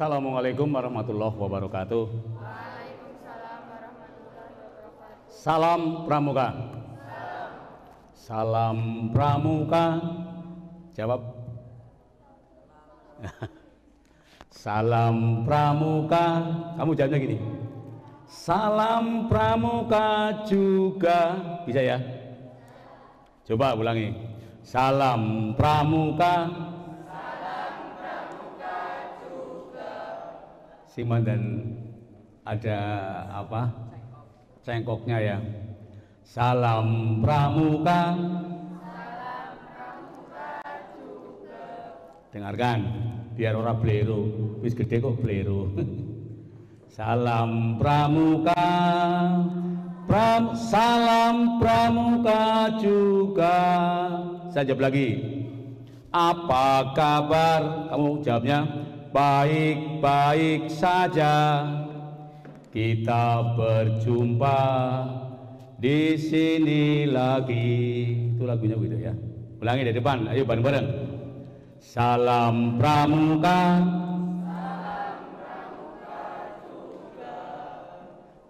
Assalamualaikum warahmatullahi wabarakatuh. Waalaikumsalam warahmatullahi wabarakatuh. Salam Pramuka. Salam Pramuka. Jawab. Salam Pramuka. Kamu jawabnya gini. Salam Pramuka juga. Bisa ya? Coba ulangi. Salam Pramuka. Siman dan ada apa cengkoknya ya. Salam Pramuka. Salam Pramuka juga. Dengarkan biar orang blero, wis gede kok blero. Salam Pramuka. Salam Pramuka juga. Saya jawab lagi. Apa kabar? Kamu jawabnya baik-baik saja. Kita berjumpa di sini lagi. Itu lagunya begitu ya. Ulangi dari depan, ayo bareng-bareng. Salam Pramuka. Salam Pramuka juga.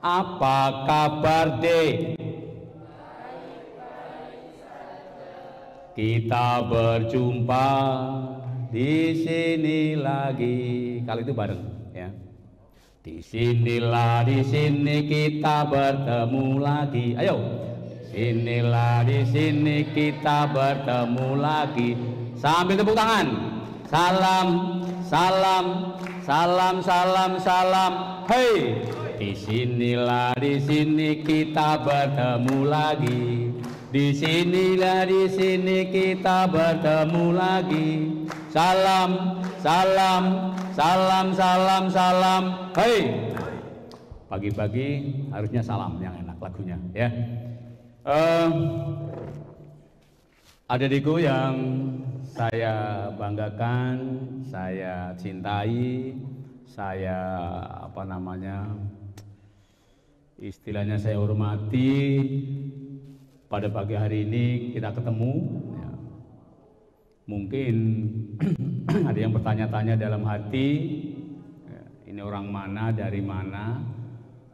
Apa kabar dek? Baik-baik saja. Kita berjumpa di sini lagi. Kali itu bareng ya. Di sinilah, di sini kita bertemu lagi. Ayo. Sinilah, di sini kita bertemu lagi. Sambil tepuk tangan. Salam, salam, salam, salam, salam. Hei. Di sinilah, di sini kita bertemu lagi. Di sinilah, di sini kita bertemu lagi. Salam, salam, salam, salam, salam. Hei, pagi-pagi harusnya salam yang enak lagunya ya. Adikku yang saya banggakan, saya cintai, saya apa namanya, istilahnya saya hormati. Pada pagi hari ini kita ketemu. Ya. Mungkin ada yang bertanya-tanya dalam hati, ya, ini orang mana, dari mana,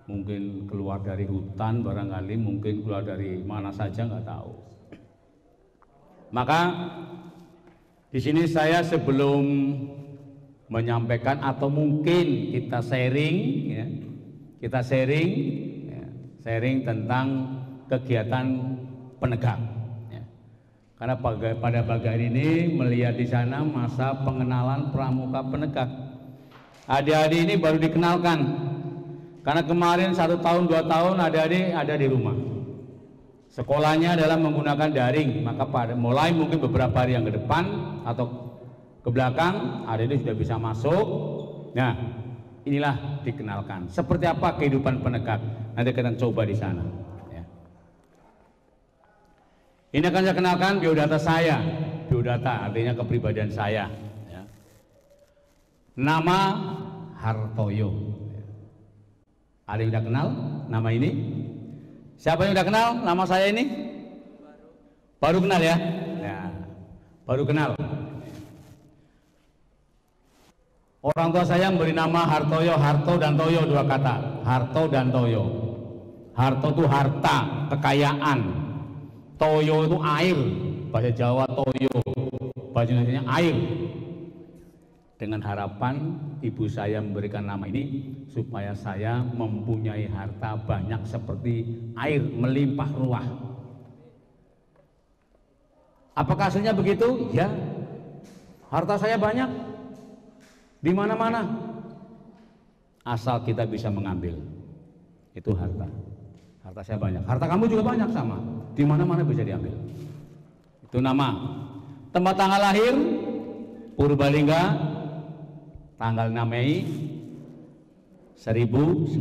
mungkin keluar dari hutan barangkali, mungkin keluar dari mana saja nggak tahu. Maka di sini saya sebelum menyampaikan atau mungkin kita sharing, ya, kita sharing, ya, sharing tentang kegiatan penegak. Karena pada pagi hari ini melihat di sana masa pengenalan pramuka penegak. Adik-adik ini baru dikenalkan. Karena kemarin 1 tahun 2 tahun adik-adik ada di rumah. Sekolahnya adalah menggunakan daring. Maka mulai mungkin beberapa hari yang ke depan atau ke belakang adik-adik sudah bisa masuk. Nah, inilah dikenalkan. Seperti apa kehidupan penegak? Nanti kita coba di sana. Ini akan saya kenalkan biodata saya. Biodata artinya kepribadian saya. Ya. Nama Hartoyo. Ada yang sudah kenal nama ini? Siapa yang sudah kenal nama saya ini? Baru kenal ya? Ya. Baru kenal. Orang tua saya memberi nama Hartoyo, Harto dan Toyo, 2 kata. Harto dan Toyo. Harto itu harta, kekayaan. Toyo itu air, bahasa Jawa toyo, bahasa Indonesia air. Dengan harapan ibu saya memberikan nama ini supaya saya mempunyai harta banyak seperti air melimpah ruah. Apakah hasilnya begitu? Ya, harta saya banyak di mana-mana, asal kita bisa mengambil. Itu harta. Harta saya banyak, harta kamu juga banyak sama. Di mana-mana bisa diambil. Itu nama. Tempat tanggal lahir Purbalingga, tanggal 6 Mei 1959.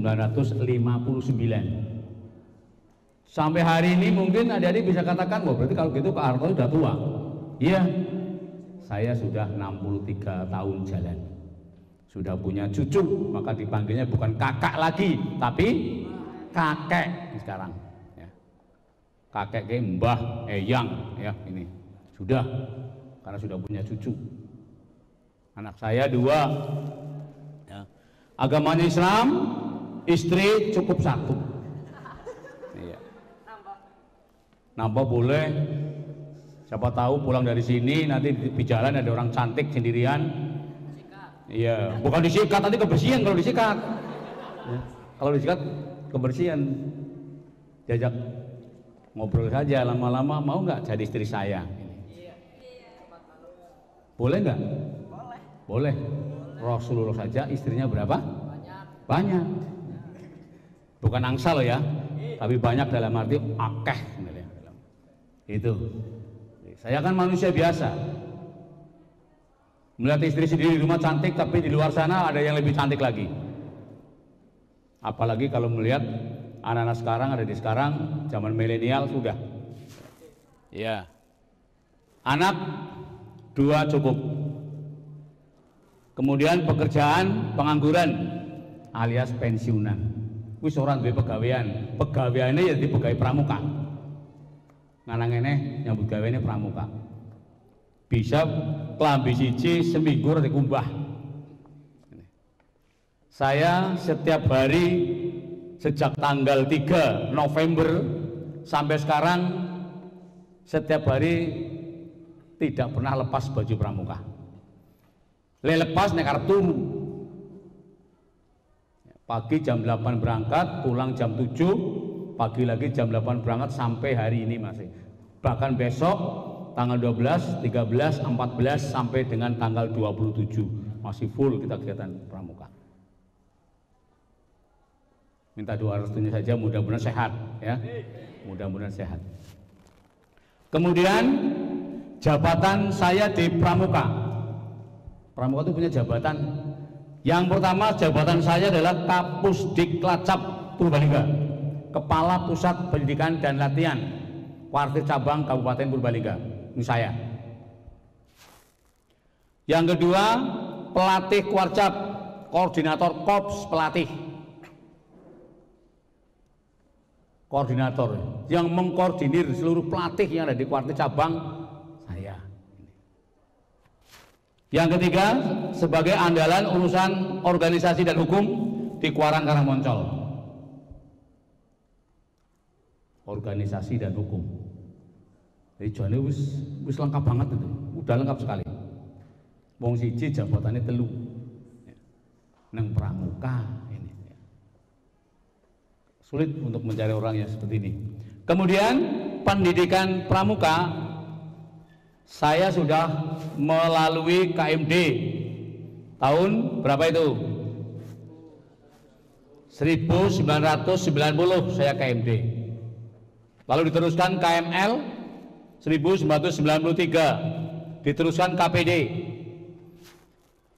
Sampai hari ini mungkin adik-adik bisa katakan, wah berarti kalau gitu Pak Harto sudah tua. Iya, saya sudah 63 tahun jalan. Sudah punya cucu, maka dipanggilnya bukan kakak lagi, tapi kakek sekarang. Kakek ke mbah, eyang ya ini sudah, karena sudah punya cucu. Anak saya 2, Agamanya Islam, istri cukup satu. Iya. Nambah boleh. Siapa tahu pulang dari sini nanti di jalan ada orang cantik sendirian. Iya, bukan disikat, nanti kebersihan kalau disikat. Ya. Kalau disikat kebersihan. Diajak ngobrol saja lama-lama, mau nggak jadi istri saya? Boleh nggak? Boleh. Rasulullah saja istrinya berapa? Banyak. Bukan angsa loh ya, tapi banyak dalam arti akeh. Itu. Saya kan manusia biasa. Melihat istri sendiri di rumah cantik, tapi di luar sana ada yang lebih cantik lagi. Apalagi kalau melihat anak-anak sekarang, ada di sekarang zaman milenial sudah. Ya. Anak 2 cukup. Kemudian pekerjaan pengangguran alias pensiunan. Wis orang duwe pegawaian. Pegawaiane ya di pegawai pramuka. Nganang eneh nyambut gaweane pramuka. Bisa klambi siji seminggu ora dikumbah. Saya setiap hari sejak tanggal 3 November sampai sekarang setiap hari tidak pernah lepas baju pramuka. Lepas nek arep turu. Pagi jam 8 berangkat, pulang jam 7, pagi lagi jam 8 berangkat sampai hari ini masih. Bahkan besok tanggal 12, 13, 14 sampai dengan tanggal 27 masih full kita kegiatan pramuka. Minta doa restunya saja, mudah-mudahan sehat ya. Mudah-mudahan sehat. Kemudian jabatan saya di pramuka. Pramuka itu punya jabatan. Yang pertama jabatan saya adalah Kapusdiklacap Purbalingga, Kepala Pusat Pendidikan dan Latihan Kuartir Cabang Kabupaten Purbalingga. Ini saya. Yang kedua, pelatih Kuarcap, koordinator Korps pelatih. Koordinator yang mengkoordinir seluruh pelatih yang ada di Kuartir Cabang, saya. Yang ketiga, sebagai andalan urusan organisasi dan hukum di Kuarang Karangmoncol. Organisasi dan hukum. Jadi jane wis lengkap banget itu. Udah lengkap sekali. Wong siji jabatannya 3. Nang pramuka ini. Sulit untuk mencari orang yang seperti ini. Kemudian pendidikan pramuka saya sudah melalui KMD tahun berapa itu? 1990 saya KMD. Lalu diteruskan KML 1993, diteruskan KPD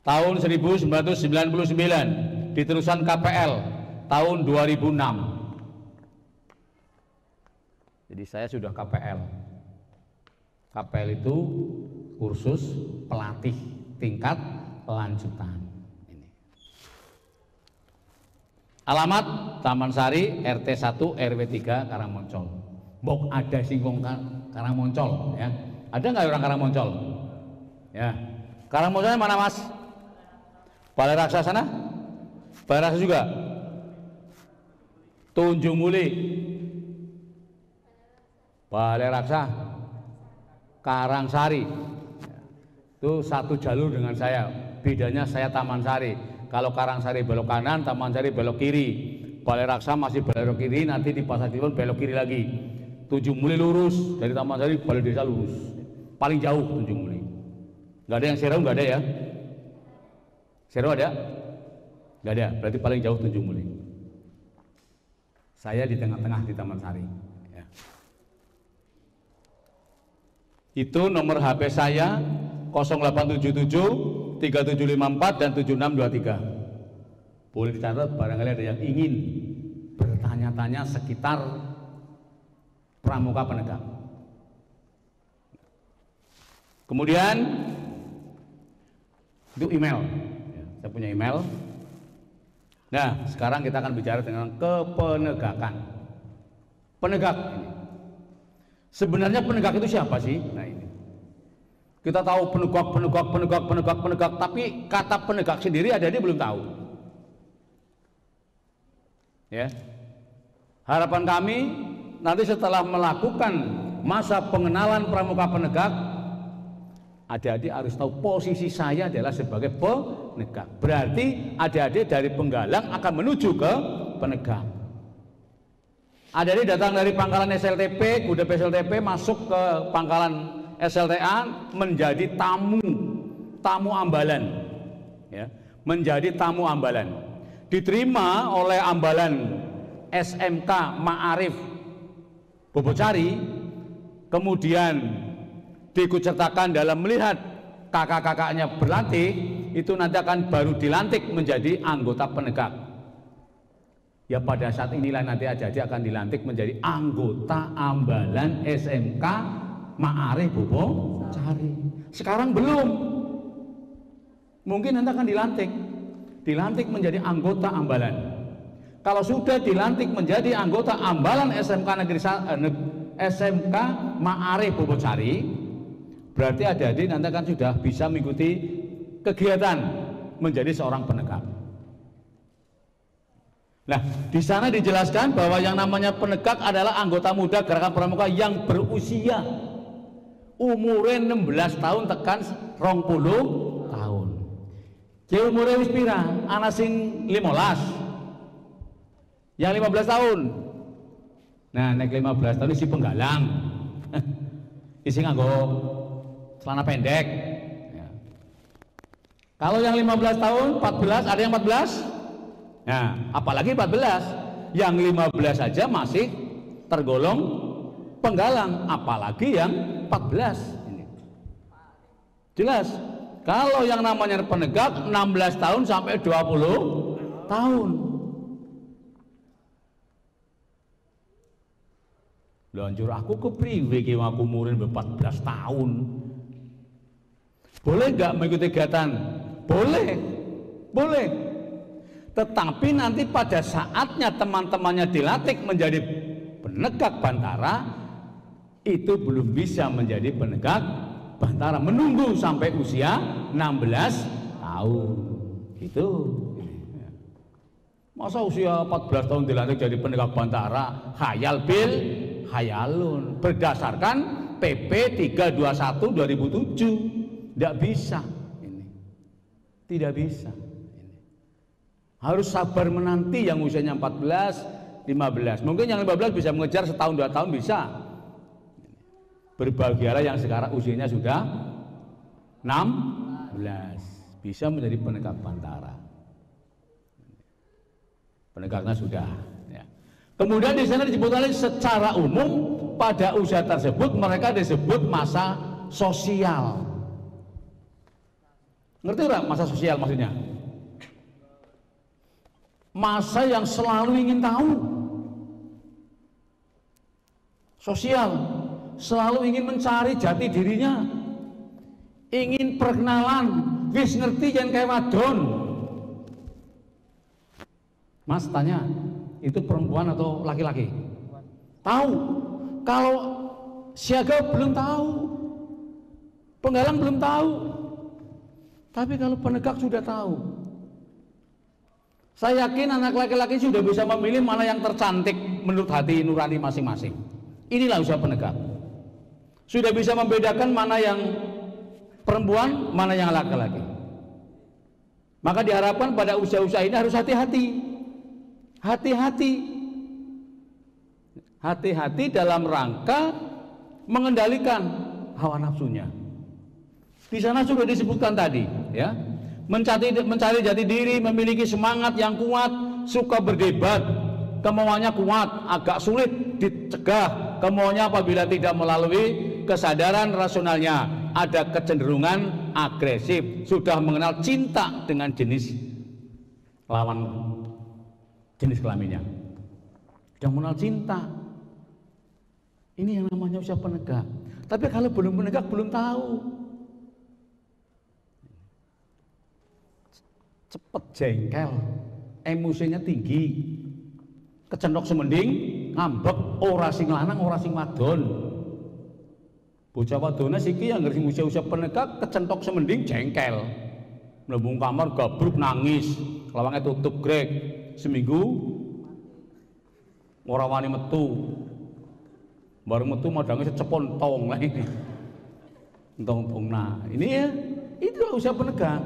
tahun 1999, diteruskan KPL tahun 2006. Jadi saya sudah KPL. KPL itu kursus pelatih tingkat lanjutan. Ini. Alamat Taman Sari RT 1 RW 3 Karangmoncol. Bok ada singkong Karangmoncol ya. Ada nggak orang Karangmoncol? Ya. Karangmoncolnya mana Mas? Balai Raksa sana? Balai Raksa juga? Tunjung Muli. Balai Raksa. Karangsari. Itu satu jalur dengan saya. Bedanya saya Taman Sari. Kalau Karangsari belok kanan, Taman Sari belok kiri. Balai Raksa masih belok kiri, nanti di Pasar Kliwon belok kiri lagi. Tunjung Muli lurus, dari Taman Sari Balai Desa lurus. Paling jauh Tunjung Muli. Nggak ada yang Serau, nggak ada ya? Serau ada? Nggak ada, berarti paling jauh Tunjung Muli. Saya di tengah-tengah di Taman Sari. Ya. Itu nomor HP saya 0877 3754 dan 7623. Boleh dicatat barangkali ada yang ingin bertanya-tanya sekitar pramuka penegak. Kemudian itu email. Saya punya email. Nah, sekarang kita akan bicara tentang kepenegakan. Penegak ini. Sebenarnya penegak itu siapa sih? Nah ini. Kita tahu penegak, tapi kata penegak sendiri ada dia belum tahu. Ya. Harapan kami nanti setelah melakukan masa pengenalan pramuka penegak, adik-adik harus tahu posisi saya adalah sebagai penegak. Berarti adik-adik dari penggalang akan menuju ke penegak. Adik-adik datang dari pangkalan SLTP, Gudep SLTP, masuk ke pangkalan SLTA menjadi tamu ambalan, ya, menjadi tamu ambalan, diterima oleh ambalan SMK Ma'arif Bobocari, kemudian diikutsertakan dalam melihat kakak-kakaknya berlatih, itu nanti akan baru dilantik menjadi anggota penegak. Ya pada saat inilah nanti adik-adik akan dilantik menjadi anggota ambalan SMK Ma'arif Bobocari. Sekarang belum, mungkin nanti akan dilantik menjadi anggota ambalan. Kalau sudah dilantik menjadi anggota ambalan SMK Ma'arif Bobocari, berarti adik-adik nanti kan sudah bisa mengikuti kegiatan menjadi seorang penegak. Nah, di sana dijelaskan bahwa yang namanya penegak adalah anggota muda Gerakan Pramuka yang berusia umurnya 16 tahun tekan 20 tahun. Ki umure wis pira? Ana sing 15. Yang 15 tahun. Nah, nek 15 tahun isi penggalang. Isi nganggo celana pendek. Ya. Kalau yang 15 tahun, 14, ada yang 14? Nah, apalagi 14. Yang 15 saja masih tergolong penggalang, apalagi yang 14. Ini. Jelas. Kalau yang namanya penegak 16 tahun sampai 20 tahun. Lanjur aku kepriwe ki aku umure 14 tahun. Boleh nggak mengikuti kegiatan? Boleh. Boleh. Tetapi nanti pada saatnya teman-temannya dilatih menjadi penegak bantara, itu belum bisa menjadi penegak bantara, menunggu sampai usia 16 tahun. Gitu. Masa usia 14 tahun dilatih jadi penegak bantara? Khayal bil khayalun, berdasarkan PP 321 2007. Tidak bisa ini. Tidak bisa ini. Harus sabar menanti yang usianya 14, 15. Mungkin yang 15 bisa mengejar setahun 2 tahun bisa. Berbahagialah yang sekarang usianya sudah 16, bisa menjadi penegak bantara. Penegaknya sudah. Kemudian di sana disebutkan secara umum pada usia tersebut mereka disebut masa sosial. Ngerti nggak masa sosial maksudnya? Masa yang selalu ingin tahu. Sosial, selalu ingin mencari jati dirinya, ingin perkenalan, wis ngerti yang kayak wadon. Mas tanya, itu perempuan atau laki-laki? Tahu. Kalau siaga belum tahu, penggalang belum tahu. Tapi kalau penegak sudah tahu. Saya yakin anak laki-laki sudah bisa memilih mana yang tercantik menurut hati nurani masing-masing. Inilah usaha penegak. Sudah bisa membedakan mana yang perempuan, mana yang laki-laki. Maka diharapkan pada usia-usia ini harus hati-hati. Hati-hati dalam rangka mengendalikan hawa nafsunya. Di sana sudah disebutkan tadi, ya, mencari jati diri, memiliki semangat yang kuat, suka berdebat, kemauannya kuat, agak sulit dicegah kemauannya apabila tidak melalui kesadaran rasionalnya, ada kecenderungan agresif, sudah mengenal cinta dengan jenis lawan jenis kelaminnya, sudah mengenal cinta. Ini yang namanya usia penegak. Tapi kalau belum penegak belum tahu, cepet jengkel, emosinya tinggi, kecendok semending, ngambek, ora sing lanang, ora sing wadon. Bocah wadone siki yang ngerti usia-usia penegak, kecentok semending, jengkel, mlebu kamar gabruk nangis, lawangnya tutup grek, seminggu ora wani metu. Baru metu modangnya secepon tong lah ini. Tong. Nah, ini ya, itu usaha penegak.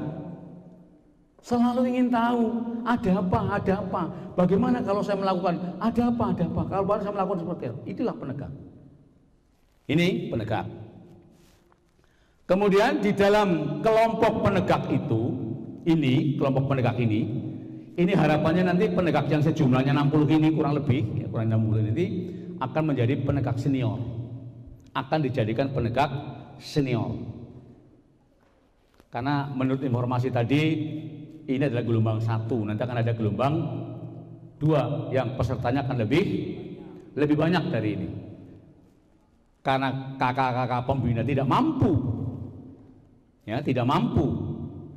Selalu ingin tahu ada apa. Bagaimana kalau saya melakukan ada apa. Kalau baru saya melakukan seperti itu, itulah penegak. Ini penegak. Kemudian di dalam kelompok penegak itu, kelompok penegak ini harapannya nanti penegak yang sejumlahnya 60 ini kurang lebih, ya, kurang 60 ini akan menjadi penegak senior, akan dijadikan penegak senior. Karena menurut informasi tadi ini adalah gelombang 1, nanti akan ada gelombang 2 yang pesertanya akan lebih banyak dari ini. Karena kakak-kakak pembina tidak mampu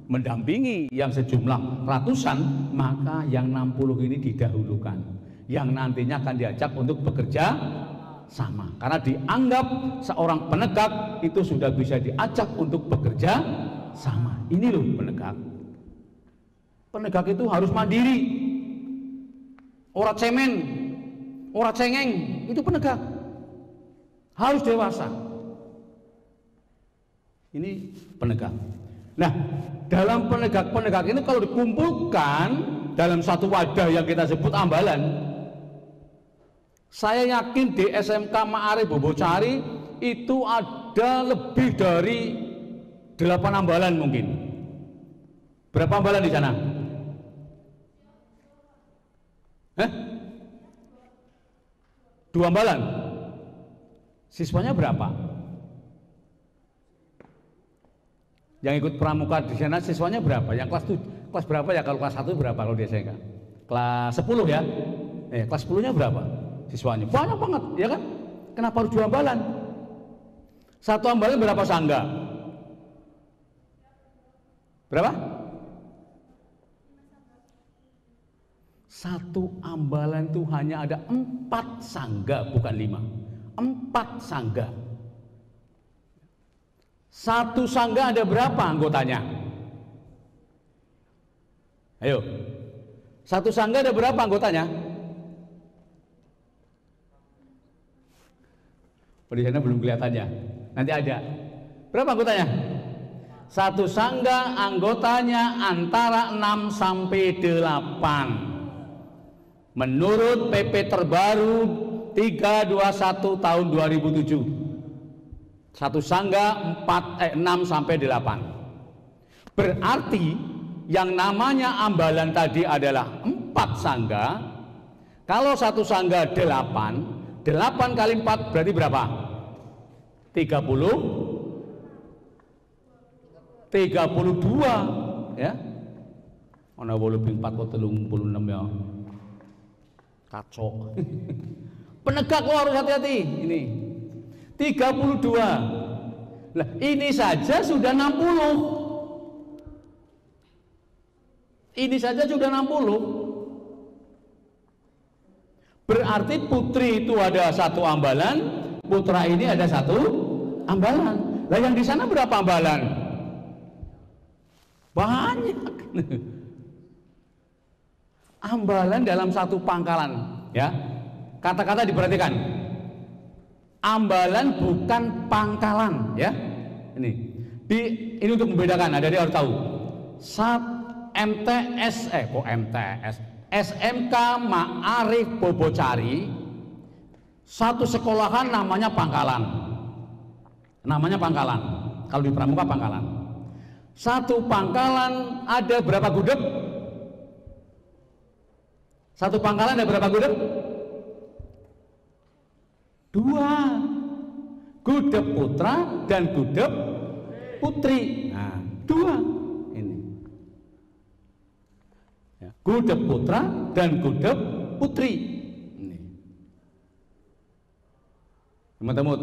mendampingi yang sejumlah ratusan, maka yang 60 ini didahulukan, yang nantinya akan diajak untuk bekerja sama. Karena dianggap seorang penegak itu sudah bisa diajak untuk bekerja sama. Ini loh penegak. Penegak itu harus mandiri, ora cemen, ora cengeng, itu penegak. Harus dewasa. Ini penegak. Nah, dalam penegak ini kalau dikumpulkan dalam satu wadah yang kita sebut ambalan, saya yakin di SMK Ma'arif Bobocari itu ada lebih dari 8 ambalan mungkin. Berapa ambalan di sana? 2 ambalan. Siswanya berapa? Yang ikut pramuka di sana siswanya berapa? Yang kelas berapa ya? Kalau kelas 1 berapa kalau di SMK? Kelas 10 ya? Kelas 10-nya berapa siswanya? Banyak banget, ya kan? Kenapa harus 2 ambalan? 1 ambalan berapa sangga? Berapa? 1 ambalan itu hanya ada 4 sangga, bukan 5. 4 sangga. 1 sangga ada berapa anggotanya? Ayo. 1 sangga ada berapa anggotanya? Oh, di sana belum kelihatannya. Nanti ada. Berapa anggotanya? 1 sangga anggotanya antara 6 sampai 8. Menurut PP terbaru 321 tahun 2007. 1 sangga 6 sampai 8. Berarti yang namanya ambalan tadi adalah 4 sangga. Kalau 1 sangga 8 kali 4 berarti berapa? 32 ya. Ana 84 kok 36 ya. Kacau. Penegak lo harus hati-hati ini. 32. Lah ini saja sudah 60. Ini saja sudah 60. Berarti putri itu ada 1 ambalan, putra ini ada 1 ambalan. Lah yang di sana berapa ambalan? Banyak. Ambalan dalam 1 pangkalan, ya. Kata-kata diperhatikan. Ambalan bukan pangkalan, ya. Ini untuk membedakan. Ada dia harus tahu. SMK Ma'arif Bobocari, 1 sekolahan namanya pangkalan. Namanya pangkalan. Kalau di pramuka pangkalan. 1 pangkalan ada berapa gudeg? 1 pangkalan ada berapa gudeg? 2. Gudeg putra dan gudeg putri. Nah, 2 ini. Ya, gudeg putra dan gudeg putri. Ini. Teman-teman,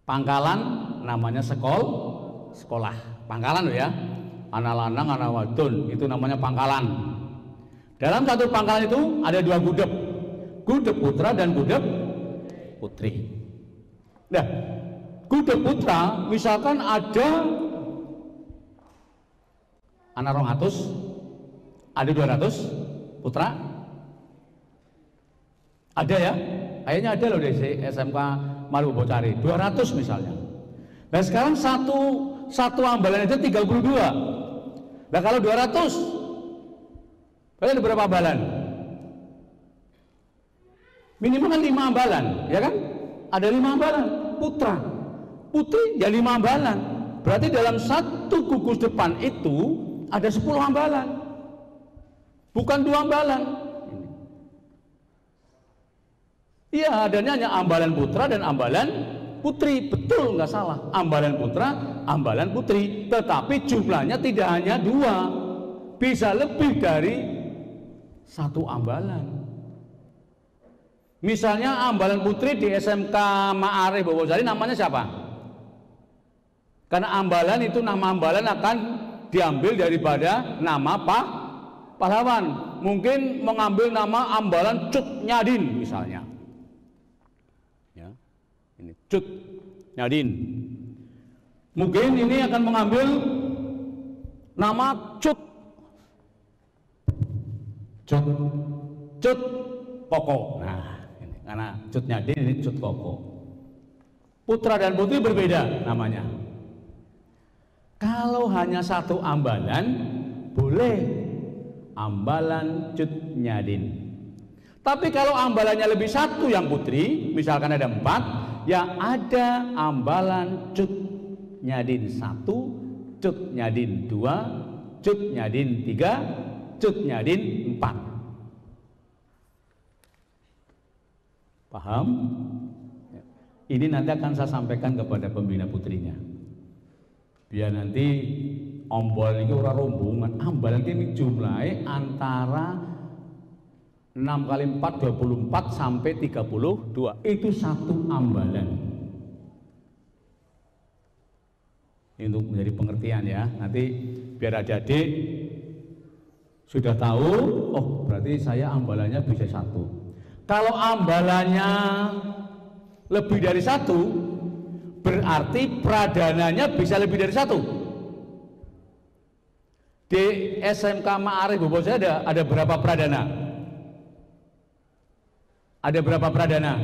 pangkalan namanya sekolah. Pangkalan loh ya. Anak lanang, anak wadon, itu namanya pangkalan. Dalam 1 pangkalan itu ada 2 gudeg. Gudeg putra dan gudeg putri. Nah, gudeg putra misalkan ada anak 200, ada 200 putra, Ada ya? Kayaknya ada loh di SMK Maliobocari, 200 misalnya. Nah sekarang satu ambalan itu 32. Nah kalau 200, berarti ada berapa ambalan? Minimal kan 5 ambalan, ya kan? Ada 5 ambalan, putra, putri ya 5 ambalan. Berarti dalam satu gugus depan itu ada 10 ambalan, bukan 2 ambalan. Iya, adanya hanya ambalan putra dan ambalan putri, betul nggak salah. Ambalan putra, ambalan putri, tetapi jumlahnya tidak hanya 2, bisa lebih dari 1 ambalan. Misalnya ambalan putri di SMK Ma'arif Bobosari namanya siapa? Karena ambalan itu, nama ambalan akan diambil daripada nama pahlawan. Mungkin mengambil nama ambalan Cut Nyadin misalnya. Ini Cut Nyadin. Mungkin ini akan mengambil nama Cut Koko. Nah, ini, karena Cut Nyadin ini Cut Koko. Putra dan putri berbeda namanya. Kalau hanya 1 ambalan boleh ambalan Cut Nyadin. Tapi kalau ambalannya lebih 1 yang putri, misalkan ada 4, ya ada ambalan Cut Nyadin 1, Cut Nyadin 2, Cut Nyadin 3, Cut Nyadin 4. Paham? Ini nanti akan saya sampaikan kepada pembina putrinya. Biar nanti ombol ini ora rombongan, ambalan ini jumlahnya antara 6 kali 4, 24 sampai 32. Itu 1 ambalan. Ini untuk menjadi pengertian ya. Nanti biar adik-adik sudah tahu, oh berarti saya ambalannya bisa 1. Kalau ambalannya lebih dari 1, berarti pradananya bisa lebih dari 1. Di SMK Ma'arif Bobosari ada berapa pradana? Ada berapa pradana?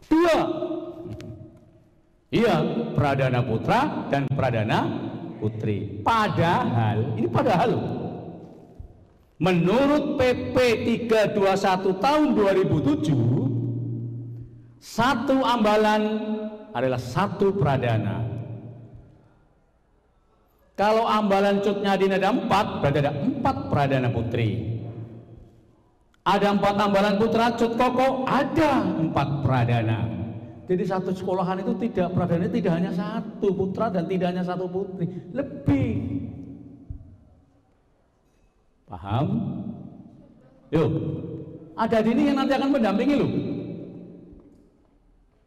2. Iya, pradana putra dan pradana putri. Padahal, ini padahal menurut PP 321 tahun 2007, 1 ambalan adalah 1 pradana. Kalau ambalan Cut Nyadin ada 4, berarti ada 4 pradana putri. Ada 4 ambalan putra Cut Koko, ada 4 pradana. Jadi satu sekolahan itu pradananya tidak hanya 1 putra dan tidak hanya 1 putri, lebih. Paham? Yuk, ada ini yang nanti akan mendampingi loh.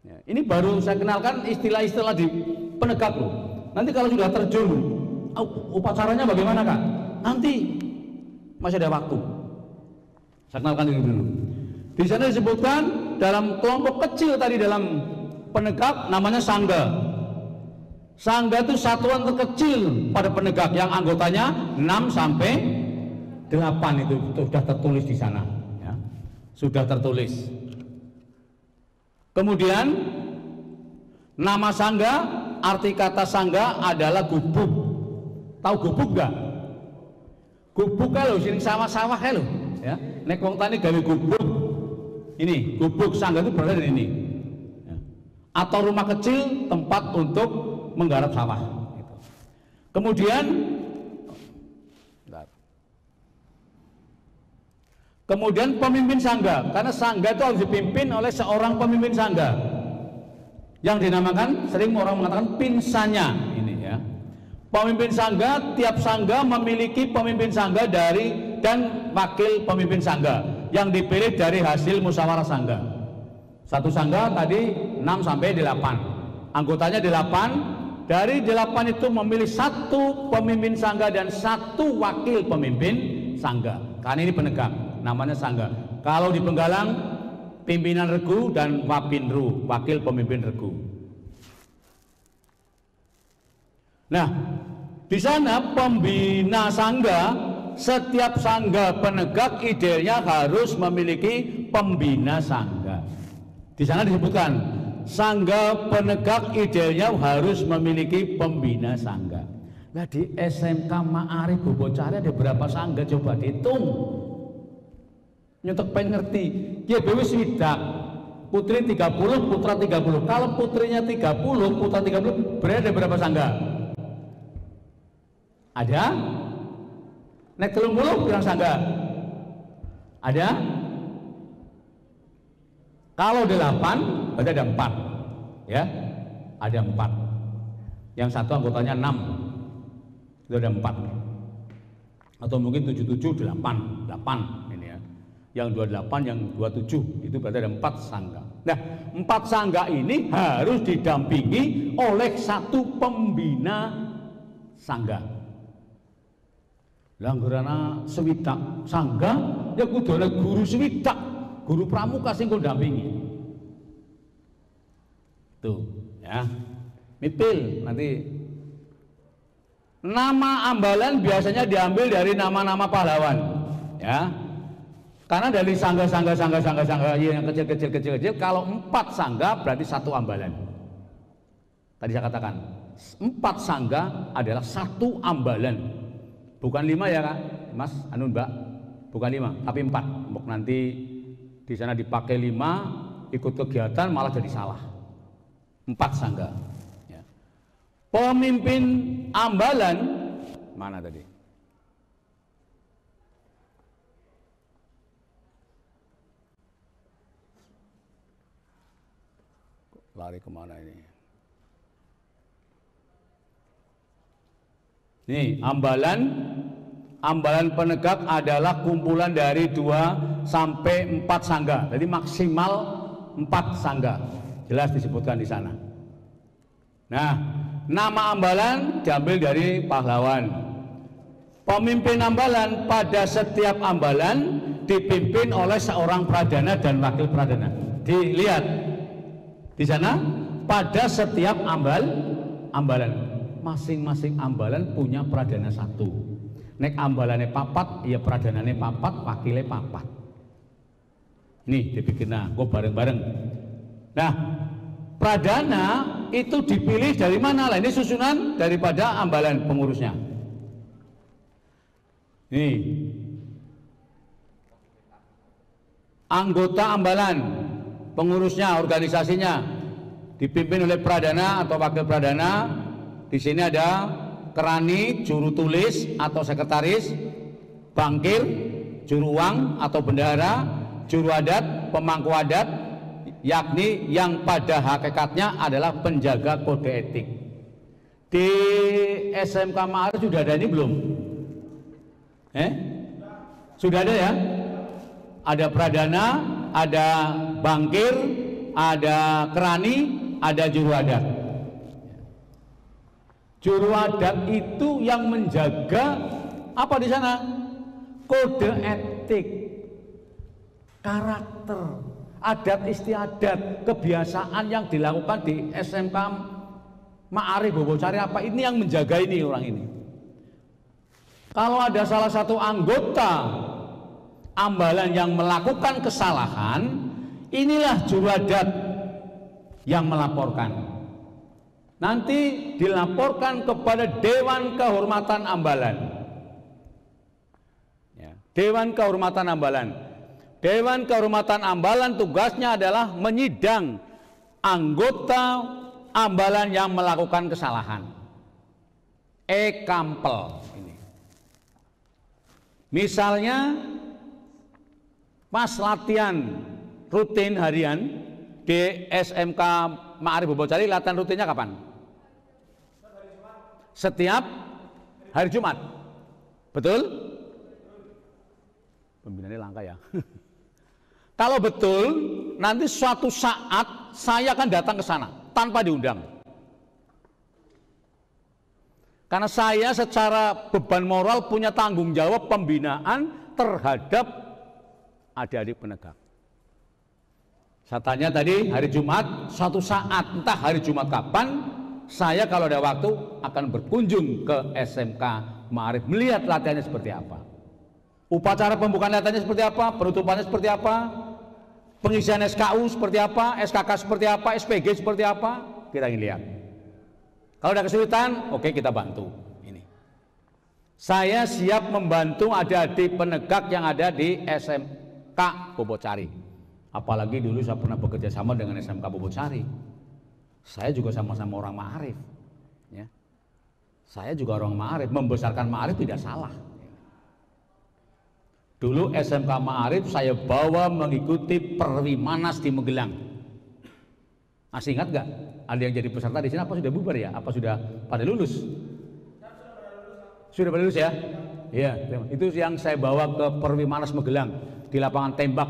Ya, ini baru saya kenalkan istilah-istilah di penegak loh. Nanti kalau sudah terjun, upacaranya bagaimana Kak? Nanti masih ada waktu. Saya kenalkan ini dulu. Di sana disebutkan dalam kelompok kecil tadi dalam penegak namanya sangga. Sangga itu satuan terkecil pada penegak yang anggotanya 6 sampai 8 itu sudah tertulis di sana. Ya. Sudah tertulis. Kemudian nama sangga, arti kata sangga adalah gubuk. Tahu gubuk enggak? Gubuk kalau sini sawah-sawah ya loh. Ya, nek wong tani gawe gubuk. Ini gubuk sangga itu berada di ini. Ya. Atau rumah kecil tempat untuk menggarap sawah. Gitu. Kemudian pemimpin sangga, karena sangga itu harus dipimpin oleh seorang pemimpin sangga yang dinamakan, sering orang mengatakan pinsanya. Ini ya. Pemimpin sangga, tiap sangga memiliki pemimpin sangga dan wakil pemimpin sangga yang dipilih dari hasil musyawarah sangga. Satu sangga tadi 6 sampai 8. Anggotanya 8. Dari 8 itu memilih 1 pemimpin sangga dan 1 wakil pemimpin sangga. Karena ini penegak, namanya sangga. Kalau di Penggalang pimpinan regu dan wapinru, wakil pemimpin regu. Nah, di sana pembina sangga setiap sangga penegak idealnya harus memiliki pembina sangga. Di sana disebutkan sangga penegak idealnya harus memiliki pembina sangga. Nah di SMK Ma'arif Bobocari ada berapa sangga, coba dihitung. Nyetok pengen ngerti. Ya wis swidak. Putri 30, putra 30. Kalau putrinya 30, putra 30, berarti ada berapa sangga? Ada? Nek 30 berapa sangga? Ada? Kalau 8, berarti ada 4. Ya, ada 4. Yang satu anggotanya 6. Itu ada 4. Atau mungkin 77, 8 ini ya. Yang 28, yang 27, itu berarti ada 4 sangga. Nah, 4 sangga ini harus didampingi oleh satu pembina sangga. Langgarana swidak sangga, ya kudu ana guru swidak, guru pramuka sing dampingi. Tuh, ya. Mipil nanti. Nama ambalan biasanya diambil dari nama-nama pahlawan, ya. Karena dari sangga yang kecil, kalau 4 sangga berarti 1 ambalan. Tadi saya katakan 4 sangga adalah 1 ambalan, bukan 5 ya Kak, Mas Anun Mbak, bukan 5 tapi 4. Nanti di sana dipakai 5, ikut kegiatan malah jadi salah. 4 sangga. Ya. Pemimpin ambalan mana tadi? Lari kemana ini? Nih, ambalan penegak adalah kumpulan dari 2 sampai 4 sangga. Jadi maksimal 4 sangga. Jelas disebutkan di sana. Nah, nama ambalan diambil dari pahlawan. Pemimpin ambalan pada setiap ambalan dipimpin oleh seorang pradana dan wakil pradana. Dilihat di sana pada setiap ambalan masing-masing ambalan punya pradana 1. Nek ambalane 4, ya pradanane 4, wakile 4. Nih dibikin kok bareng-bareng. Nah, pradana itu dipilih dari mana? Lah ini susunan daripada ambalan pengurusnya. Nih. Anggota ambalan, pengurusnya, organisasinya dipimpin oleh pradana atau wakil pradana. Di sini ada kerani, juru tulis atau sekretaris, bangkir, juru uang atau bendahara, juru adat, pemangku adat, yakni yang pada hakikatnya adalah penjaga kode etik. Di SMK Ma'arif sudah ada ini belum? Sudah ada ya? Ada pradana, ada bangkir, ada kerani, ada juru adat. Juru adat itu yang menjaga apa di sana? Kode etik, karakter, adat istiadat, kebiasaan yang dilakukan di SMK Ma'arif Bobocari apa ini yang menjaga ini orang ini. Kalau ada salah satu anggota ambalan yang melakukan kesalahan, inilah juru adat yang melaporkan. Nanti dilaporkan kepada Dewan Kehormatan Ambalan. Ya, Dewan Kehormatan Ambalan. Dewan Kehormatan Ambalan tugasnya adalah menyidang anggota ambalan yang melakukan kesalahan. Kampel ini. Misalnya pas latihan rutin harian di SMK Ma'arif Bobocari, latihan rutinnya kapan? Setiap hari Jumat. Betul? Pembinaannya langka ya. Kalau betul, nanti suatu saat saya akan datang ke sana tanpa diundang. Karena saya secara beban moral punya tanggung jawab pembinaan terhadap adik-adik penegak. Saya tanya tadi hari Jumat, suatu saat entah hari Jumat kapan, saya kalau ada waktu akan berkunjung ke SMK Ma'arif melihat latihannya seperti apa. Upacara pembukaan latihannya seperti apa, penutupannya seperti apa, pengisian SKU seperti apa, SKK seperti apa, SPG seperti apa, kita ingin lihat. Kalau ada kesulitan, oke, kita bantu. Ini. Saya siap membantu adik-adik penegak yang ada di SMK Bobocari. Apalagi dulu saya pernah bekerja sama dengan SMK Bobocari. Saya juga sama-sama orang ma'arif. Ya. Saya juga orang ma'arif, membesarkan ma'arif tidak salah. Dulu SMK Ma'arif saya bawa mengikuti Perwimanas di Magelang. Masih ingat gak? Ada yang jadi peserta di sini apa sudah bubar ya? Apa sudah pada lulus? Sudah pada lulus ya? Iya, itu yang saya bawa ke Perwimanas Magelang di lapangan tembak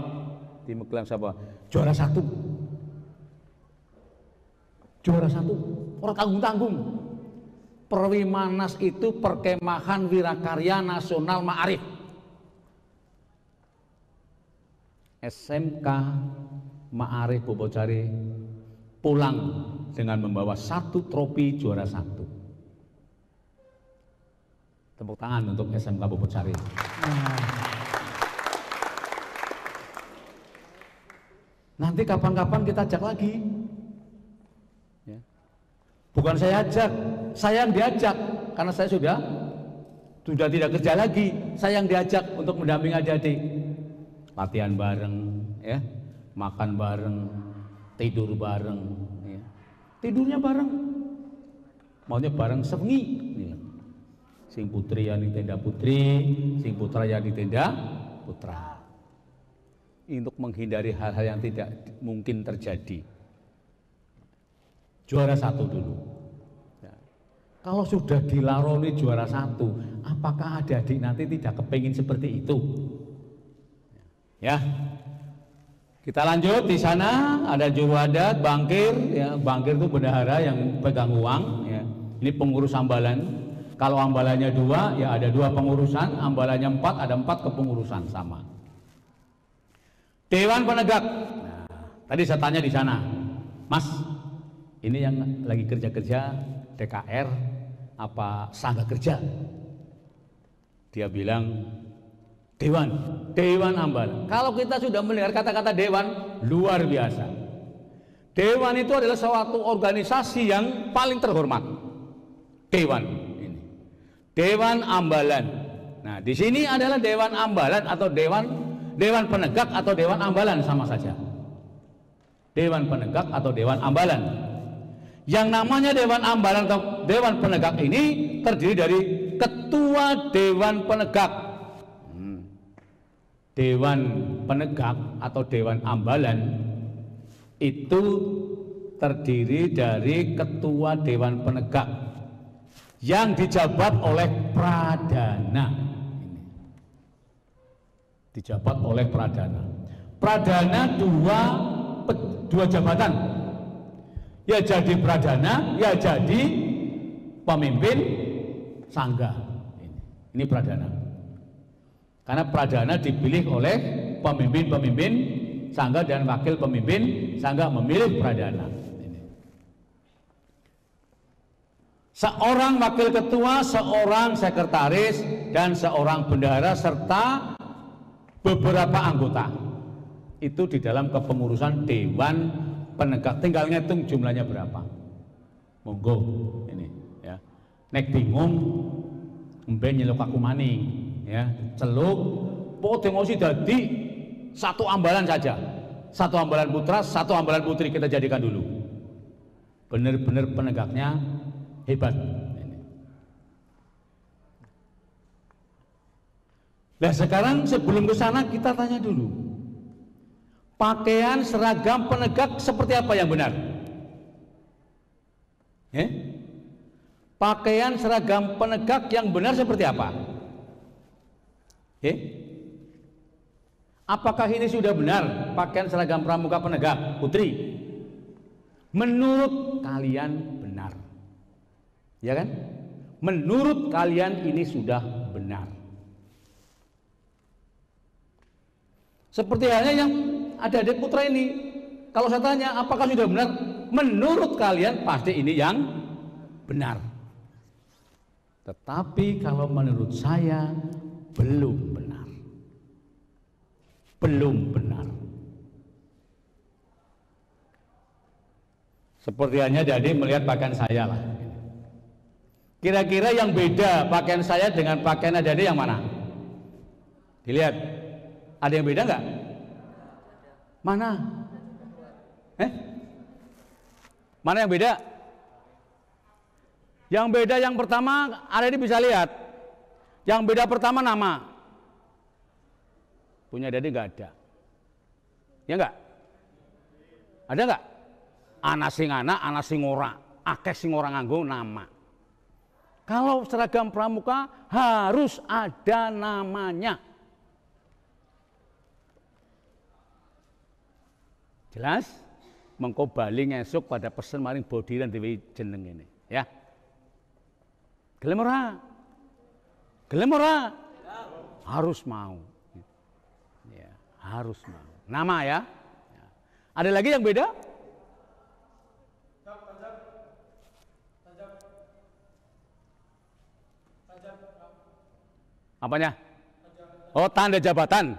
di Magelang saya bawa. Juara 1. Juara 1. Orang tanggung-tanggung. Perwimanas itu Perkemahan Wirakarya Nasional Ma'arif. SMK Ma'arif Bobocari pulang dengan membawa 1 trofi juara 1. Tepuk tangan untuk SMK Bobocari. Nanti kapan-kapan kita ajak lagi. Ya. Bukan saya ajak, saya yang diajak karena saya sudah tidak kerja lagi. Saya yang diajak untuk mendampingi adik-adik. Latihan bareng, ya, makan bareng, tidur bareng, ya. Tidurnya bareng, maunya bareng sewengi, ya. Sing putri ya di tenda putri, sing putra ya di tenda putra. Untuk menghindari hal-hal yang tidak mungkin terjadi. Juara 1 dulu. Ya. Kalau sudah dilaroni juara 1, apakah adik-adik nanti tidak kepingin seperti itu? Ya, kita lanjut. Di sana ada juru adat, bangkir, ya, bangkir itu bendahara yang pegang uang, ya. Ini pengurus ambalan. Kalau ambalannya 2, ya ada 2 pengurusan, ambalannya 4, ada 4 kepengurusan sama. Dewan penegak. Nah, tadi saya tanya di sana, Mas, ini yang lagi kerja-kerja DKR apa sangga kerja? Dia bilang Dewan Ambalan. Kalau kita sudah mendengar kata-kata dewan, luar biasa. Dewan itu adalah suatu organisasi yang paling terhormat. Dewan ini. Dewan Ambalan. Nah, di sini adalah Dewan Ambalan atau Dewan Penegak atau Dewan Ambalan sama saja. Dewan Penegak atau Dewan Ambalan. Yang namanya Dewan Ambalan atau Dewan Penegak ini terdiri dari Ketua Dewan Penegak. Dewan Penegak atau Dewan Ambalan itu terdiri dari Ketua Dewan Penegak yang dijabat oleh Pradana. Dijabat oleh Pradana. Pradana dua jabatan. Ya jadi Pradana, ya jadi pemimpin sangga. Ini Pradana. Karena Pradana dipilih oleh pemimpin-pemimpin sangga dan wakil pemimpin sangga memilih Pradana. Seorang wakil ketua, seorang sekretaris, dan seorang bendahara serta beberapa anggota. Itu di dalam kepengurusan Dewan Penegak. Tinggal ngitung jumlahnya berapa. Monggo ini ya. Nek bingung mben nyeluk aku maning. Ya, celuk pote ngosi dadi 1 ambalan saja. 1 ambalan putra, 1 ambalan putri kita jadikan dulu. Benar-benar penegaknya hebat. Nah, sekarang sebelum ke sana kita tanya dulu. Pakaian seragam penegak seperti apa yang benar? Pakaian seragam penegak yang benar seperti apa? Apakah ini sudah benar pakaian seragam pramuka penegak putri? Menurut kalian benar, ya kan? Menurut kalian ini sudah benar. Seperti halnya yang ada adik putra ini. Kalau saya tanya apakah sudah benar? Menurut kalian pasti ini yang benar. Tetapi kalau menurut saya belum benar. belum benar. Seperti hanya jadi melihat pakaian saya lah. Kira-kira yang beda pakaian saya dengan pakaian Adik-adik yang mana? Dilihat. Ada yang beda nggak? Mana? Mana yang beda? Yang beda yang pertama Adik-adik bisa lihat. Yang beda pertama nama. Punya Adik-adik nggak ada? Ya nggak? Ada nggak? Ana sing ora, akeh sing ora nganggo nama. Kalau seragam pramuka harus ada namanya. Jelas? Mengko bali ngesuk pada pesen maring bodiran dewe jeneng ini, ya. Gelem ora? Gelem ora? Harus mau. Ya, harus mau. Nama ya. Ada lagi yang beda? Apanya? Oh, tanda jabatan.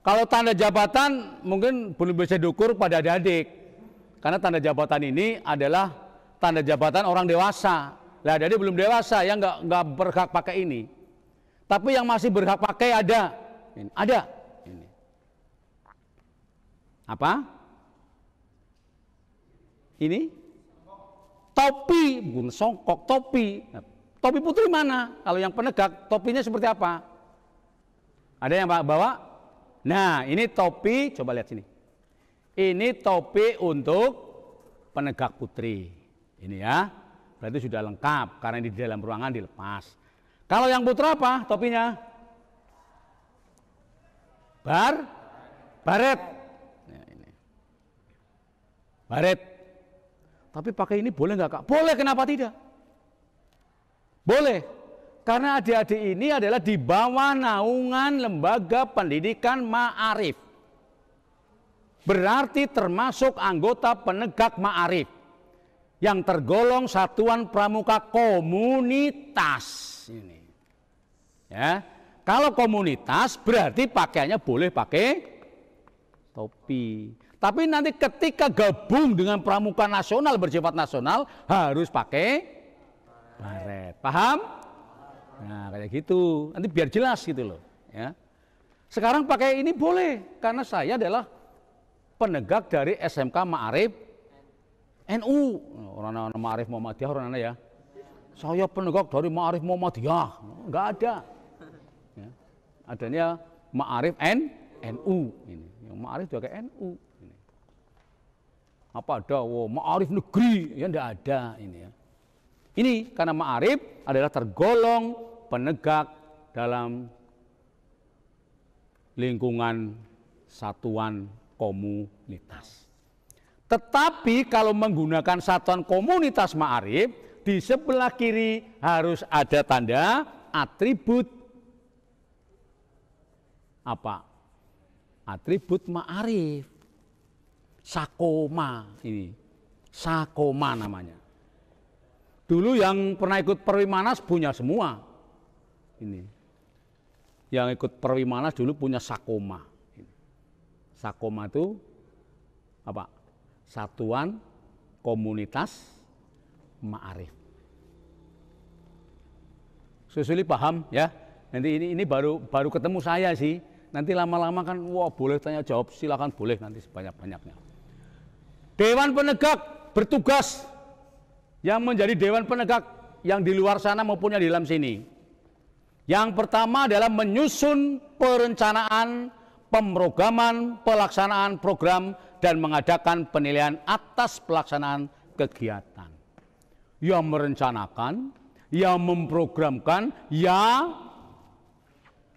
Kalau tanda jabatan mungkin belum bisa diukur pada adik-adik. Karena tanda jabatan ini adalah tanda jabatan orang dewasa. Lah adik-adik belum dewasa ya nggak berhak pakai ini. Tapi yang masih berhak pakai ada. Ini, ada. Ini. Apa? Ini? Topi, bukan songkok, topi. Topi putri mana? Kalau yang penegak, topinya seperti apa? Ada yang bawa? Nah, ini topi, coba lihat sini. Ini topi untuk penegak putri. Ini ya, berarti sudah lengkap, karena di dalam ruangan dilepas. Kalau yang putra apa topinya? Baret. Nah, ini. Baret. Tapi pakai ini boleh nggak Kak? Boleh, kenapa tidak? Boleh, karena adik-adik ini adalah di bawah naungan lembaga pendidikan ma'arif. Berarti termasuk anggota penegak ma'arif yang tergolong satuan pramuka komunitas. Ini. Ya, kalau komunitas berarti pakaiannya boleh pakai topi. Tapi nanti ketika gabung dengan pramuka nasional bersifat nasional harus pakai baret, paham? Nah kayak gitu, nanti biar jelas gitu loh. Ya. Sekarang pakai ini boleh, karena saya adalah penegak dari SMK Ma'arif NU. Orang Ma'arif Muhammadiyah orang ya. Saya penegak dari Ma'arif Muhammadiyah, nggak ada. Ya. Adanya Ma'arif NU ini, yang Ma'arif juga kayak NU. Ini. Apa ada? Ma'arif negeri, ya nggak ada ini ya. Ini karena ma'arif adalah tergolong penegak dalam lingkungan satuan komunitas. Tetapi kalau menggunakan satuan komunitas ma'arif, di sebelah kiri harus ada tanda atribut. Apa? Atribut ma'arif. Sakoma ini. Sakoma namanya. Dulu yang pernah ikut Perwimanas punya semua. Ini. Yang ikut Perwimanas dulu punya Sakoma. Sakoma itu apa? Satuan Komunitas Ma'arif. Susuli paham ya? Nanti ini baru ketemu saya sih. Nanti lama-lama kan wah boleh tanya jawab, silakan boleh nanti sebanyak-banyaknya. Dewan Penegak bertugas yang menjadi dewan penegak yang di luar sana maupun yang di dalam sini. Yang pertama adalah menyusun perencanaan, pemrograman, pelaksanaan program dan mengadakan penilaian atas pelaksanaan kegiatan. Yang merencanakan, yang memprogramkan, yang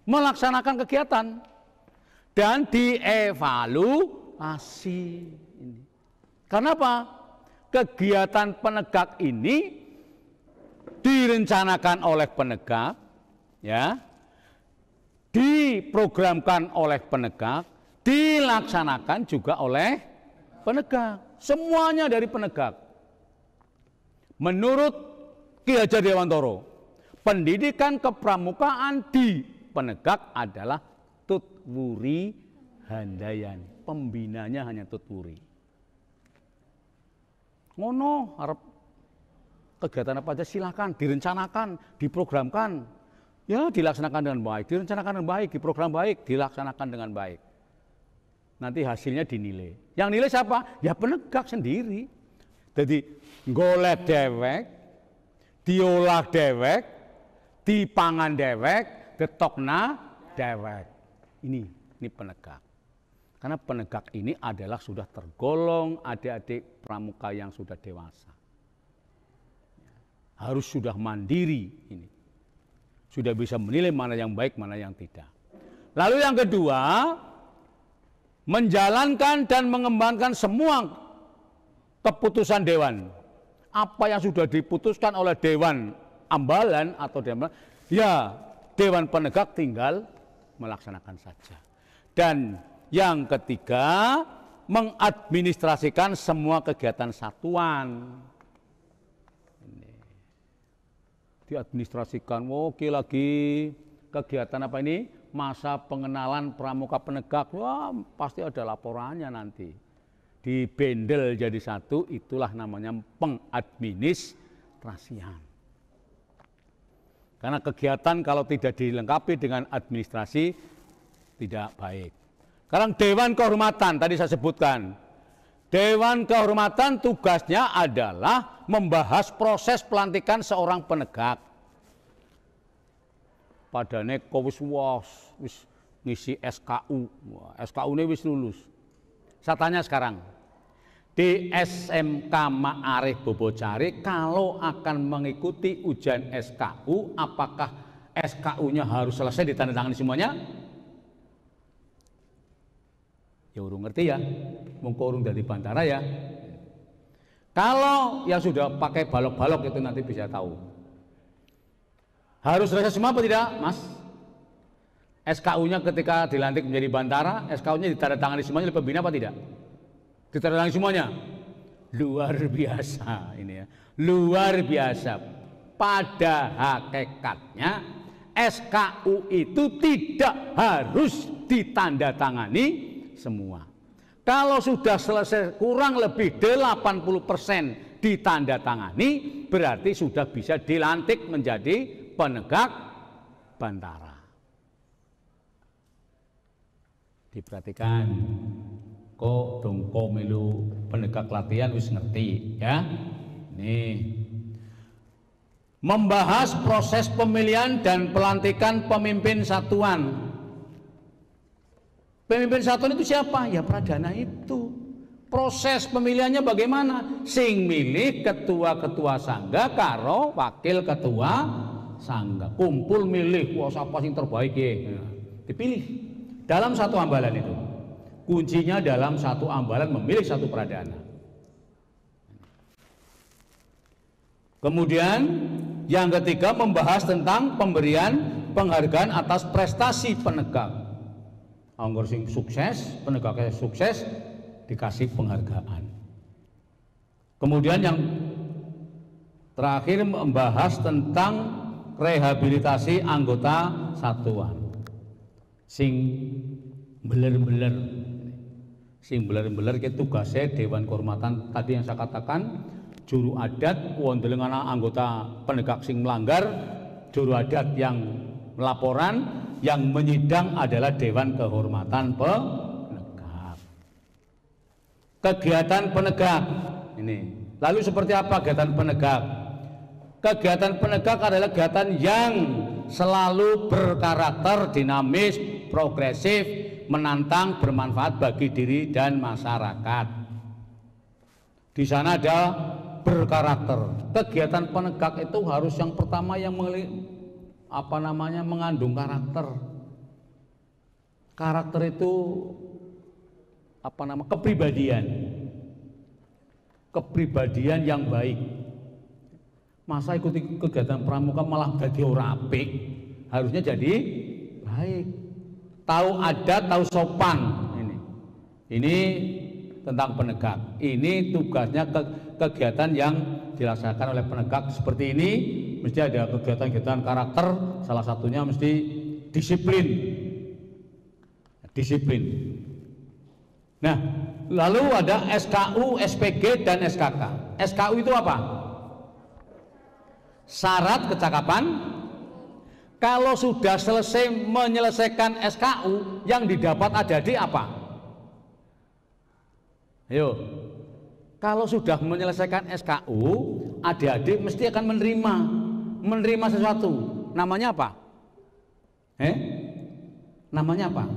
melaksanakan kegiatan dan dievaluasi. Karena apa? Kegiatan penegak ini direncanakan oleh penegak, ya, diprogramkan oleh penegak, dilaksanakan juga oleh penegak. Semuanya dari penegak. Menurut Ki Hajar Dewantoro, pendidikan kepramukaan di penegak adalah tutwuri handayani, pembinanya hanya tuturi. Ngono arep kegiatan apa aja silakan direncanakan, diprogramkan, ya dilaksanakan dengan baik, direncanakan dengan baik, diprogram baik, dilaksanakan dengan baik. Nanti hasilnya dinilai. Yang nilai siapa? Ya penegak sendiri. Jadi golek dewek, diolah dewek, dipangan dewek, detokna dewek. Ini penegak. Karena penegak ini adalah sudah tergolong adik-adik pramuka yang sudah dewasa. Harus sudah mandiri ini. Sudah bisa menilai mana yang baik, mana yang tidak. Lalu yang kedua, menjalankan dan mengembangkan semua keputusan dewan. Apa yang sudah diputuskan oleh dewan ambalan atau dewan, ya dewan penegak tinggal melaksanakan saja. Dan yang ketiga, mengadministrasikan semua kegiatan satuan. Diadministrasikan, oke lagi kegiatan apa ini? Masa pengenalan pramuka penegak, wah pasti ada laporannya nanti. Dibendel jadi satu, itulah namanya pengadministrasian. Karena kegiatan kalau tidak dilengkapi dengan administrasi, tidak baik. Sekarang Dewan Kehormatan, tadi saya sebutkan. Dewan Kehormatan tugasnya adalah membahas proses pelantikan seorang penegak. Padane kok wis ngisi SKU. SKU ini wis lulus. Saya tanya sekarang, di SMK Ma'arif Bobocari kalau akan mengikuti ujian SKU, apakah SKU-nya harus selesai ditandatangani semuanya? Ya urung ngerti ya, mungko urung dari Bantara ya. Kalau yang sudah pakai balok-balok itu nanti bisa tahu. Harus selesai semua apa tidak, Mas? SKU-nya ketika dilantik menjadi Bantara, SKU-nya ditandatangani semuanya oleh pembina apa tidak? Ditandatangani semuanya. Luar biasa ini ya. Luar biasa. Pada hakikatnya SKU itu tidak harus ditandatangani semua. Kalau sudah selesai kurang lebih 80% ditandatangani, berarti sudah bisa dilantik menjadi penegak Bantara. Diperhatikan, kok dongko melu penegak latihan wis ngerti ya. Nih, membahas proses pemilihan dan pelantikan pemimpin satuan. Pemimpin satuan itu siapa? Ya Pradana itu. Proses pemilihannya bagaimana? Sing milih ketua-ketua sangga karo wakil ketua sangga. Kumpul milih, wah siapa sing terbaik ya. Dipilih dalam satu ambalan itu. Kuncinya dalam satu ambalan memilih satu pradana. Kemudian yang ketiga membahas tentang pemberian penghargaan atas prestasi penegak. Anggur sing sukses, penegaknya sukses, dikasih penghargaan. Kemudian yang terakhir membahas tentang rehabilitasi anggota satuan. Sing beler-beler, sing beler-beler itu tugasnya Dewan Kehormatan tadi yang saya katakan, juru adat, wondelengana anggota penegak sing melanggar, juru adat yang melaporan, yang menyidang adalah Dewan Kehormatan Penegak. Kegiatan penegak ini. Lalu seperti apa kegiatan penegak? Kegiatan penegak adalah kegiatan yang selalu berkarakter dinamis, progresif, menantang, bermanfaat bagi diri dan masyarakat. Di sana ada berkarakter. Kegiatan penegak itu harus yang pertama yang mengandung karakter. Karakter itu kepribadian yang baik. Masa ikuti kegiatan pramuka malah jadi ora apik, harusnya jadi baik. Tahu adat, tahu sopan. Ini tentang penegak. Ini tugasnya kegiatan yang dilaksanakan oleh penegak seperti ini. Mesti ada kegiatan-kegiatan karakter, salah satunya mesti disiplin. Disiplin. Nah, lalu ada SKU, SPG, dan SKK. SKU itu apa? Syarat kecakapan. Kalau sudah selesai menyelesaikan SKU, yang didapat adik-adik apa? Ayo, kalau sudah menyelesaikan SKU, adik-adik mesti akan menerima sesuatu. Namanya apa? Namanya apa?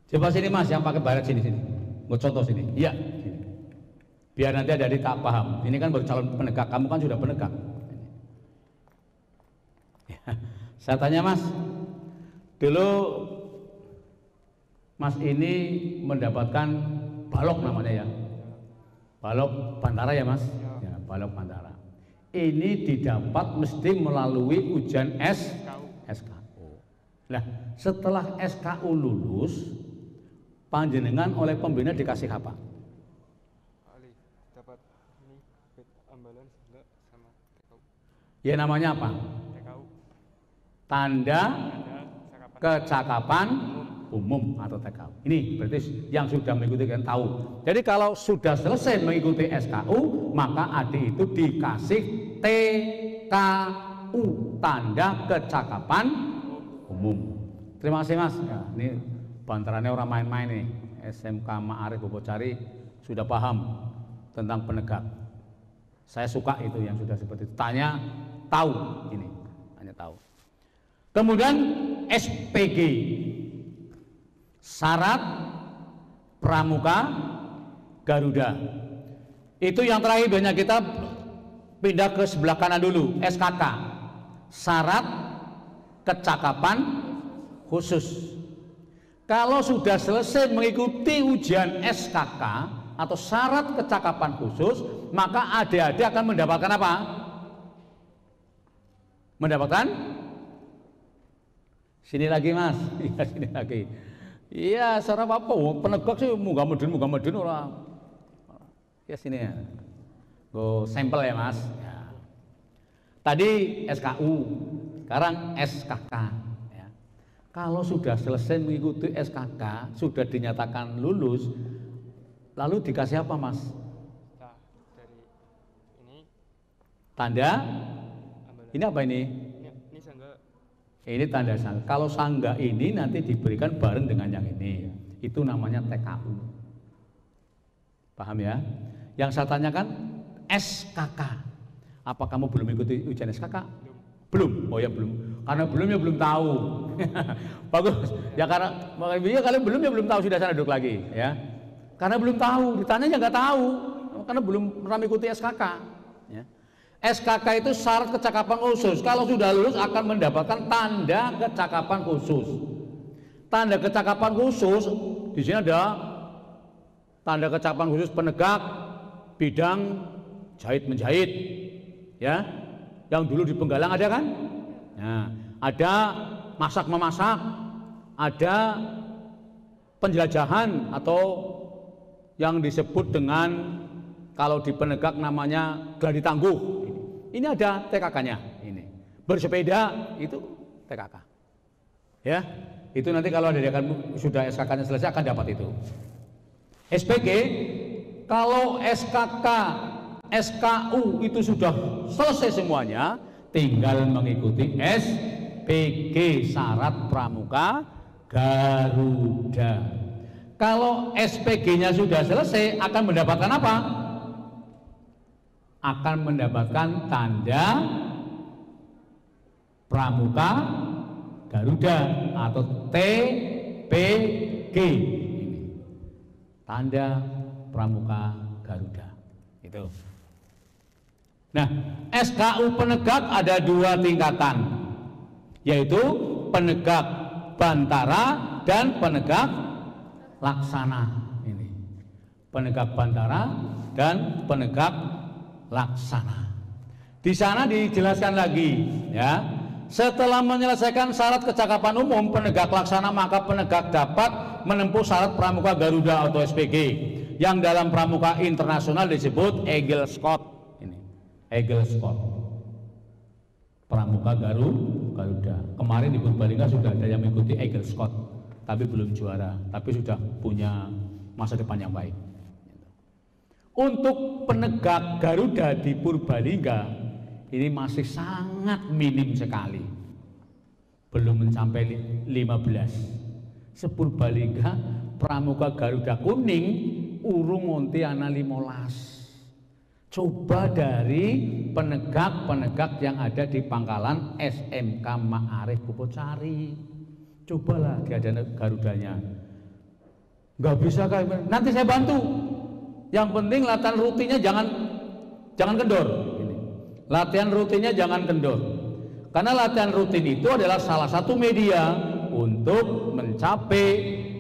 Coba sini Mas, yang pakai baret sini. Mau contoh sini. Iya. Biar nanti adik-adik tak paham. Ini kan baru calon penegak, kamu kan sudah penegak. Saya tanya Mas, dulu Mas ini mendapatkan balok namanya ya, balok Bantara ya Mas, ya, balok Bantara. Ini didapat mesti melalui ujian SKU. Nah, setelah SKU lulus, panjenengan oleh pembina dikasih apa? Dapat ini ambalan sama TKU. Ya namanya apa? Tanda kecakapan umum atau TKU. Ini berarti yang sudah mengikuti kan tahu. Jadi kalau sudah selesai mengikuti SKU, maka adik itu dikasih TKU, tanda kecakapan umum. Terima kasih Mas. Ya, ini bantarannya orang main-main nih. SMK Ma'arif Bobocari sudah paham tentang penegak. Saya suka itu yang sudah seperti itu. Tanya tahu ini, hanya tahu. Kemudian SPG, syarat pramuka Garuda. Itu yang terakhir, banyak kita pindah ke sebelah kanan dulu. SKK, syarat kecakapan khusus. Kalau sudah selesai mengikuti ujian SKK atau syarat kecakapan khusus, maka adik-adik akan mendapatkan apa? Mendapatkan sini lagi Mas, iya sini lagi. Iya, secara apa? Penegak sih muga medun orang. Ya sini ya. Go sampel ya Mas. Ya. Tadi SKU, sekarang SKK. Ya. Kalau sudah selesai mengikuti SKK, sudah dinyatakan lulus, lalu dikasih apa Mas? Nah, dari ini Tanda. ambalan. Ini apa ini? Ini sangga. Ini tanda sangga. Kalau sangga ini nanti diberikan bareng dengan yang ini. Itu namanya TKU. Paham ya? Yang saya tanyakan SKK. Apa kamu belum ikuti ujian SKK? Belum. Oh ya belum. Karena belum ya belum tahu. Bagus. Ya karena kalian belum ya belum tahu, sudah sana duduk lagi ya. Karena belum tahu, ditanya ya nggak tahu. Karena belum pernah mengikuti SKK. Ya. SKK itu syarat kecakapan khusus. Kalau sudah lulus akan mendapatkan tanda kecakapan khusus. Tanda kecakapan khusus di sini ada tanda kecakapan khusus penegak bidang jahit menjahit, ya. Yang dulu di Penggalang ada kan? Nah, ada masak memasak, ada penjelajahan atau yang disebut dengan kalau di penegak namanya gladi tangguh. Ini ada TKK-nya. Ini bersepeda itu TKK. Ya, itu nanti kalau ada sudah SKK-nya selesai akan dapat itu. SPG, kalau SKK, SKU itu sudah selesai semuanya, tinggal mengikuti SPG, syarat pramuka Garuda. Kalau SPG-nya sudah selesai akan mendapatkan apa? Akan mendapatkan tanda pramuka Garuda atau TPG. Ini tanda pramuka Garuda itu. Nah, SKU penegak ada dua tingkatan, yaitu penegak bantara dan penegak laksana. Ini penegak bantara dan penegak laksana. Di sana dijelaskan lagi, ya. Setelah menyelesaikan syarat kecakapan umum penegak laksana, maka penegak dapat menempuh syarat pramuka Garuda atau SPG yang dalam pramuka internasional disebut Eagle Scout. Ini Eagle Scout, pramuka Garuda. Kemarin di Purbalingga sudah ada yang mengikuti Eagle Scout, tapi belum juara, tapi sudah punya masa depan yang baik. Untuk penegak Garuda di Purbalingga ini masih sangat minim sekali, belum mencapai 15. Sepurbalingga Pramuka Garuda kuning urung ngonti ana 15. Coba dari penegak-penegak yang ada di pangkalan SMK Ma'arif Pupocari, cobalah dia ada Garudanya. Nggak bisa kan? Nanti saya bantu. Yang penting latihan rutinnya jangan kendor. Latihan rutinnya jangan kendor. Karena latihan rutin itu adalah salah satu media untuk mencapai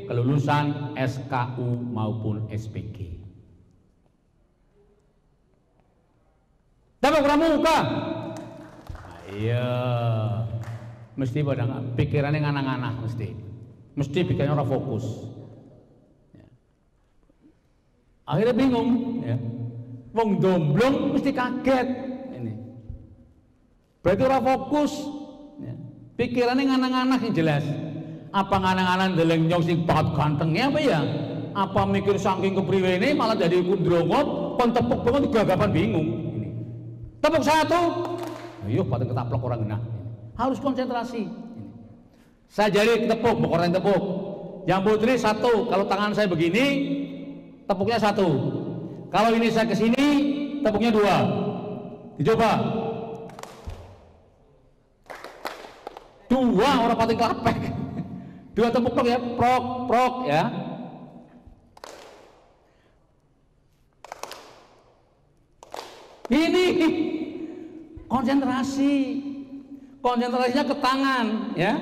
kelulusan SKU maupun SPG. Dapat pramuka. Iya. Mesti pada pikirannya nganang-nganang mesti pikirannya orang fokus. Akhirnya bingung, ya. Wong domblong mesti kaget ini. Berarti orang fokus, ya. Pikirannya nganang-nganang yang jelas. Apa nganang-nganang deleng nyong sing banget gantengnya apa ya? Apa mikir saking kepriwene malah jadi kundrongot, kon tepuk banget gagapan bingung. Ini. Tepuk satu, ayo pateng ketaplok orang genah. Harus konsentrasi. Ini. Saya jadi tepuk, orang yang tepuk. Yang putri satu, kalau tangan saya begini, tepuknya satu. Kalau ini saya ke sini, tepuknya dua. Dicoba. Dua orang pating kelapek. Dua tepuk ya, prok ya. Ini konsentrasi. Konsentrasinya ke tangan, ya.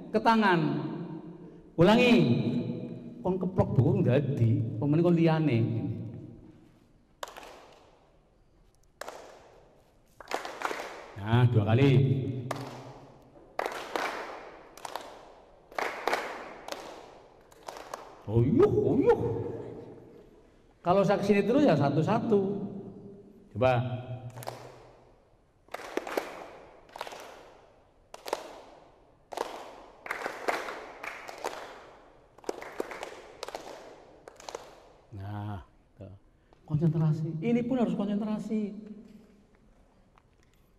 Ke tangan. Ulangi. Kon keplok burung dadi, pemene kon liyane. Nah, 2 kali. Uyuh. Kalau saya kesini terus ya satu-satu. Coba. Nah, konsentrasi. Ini pun harus konsentrasi.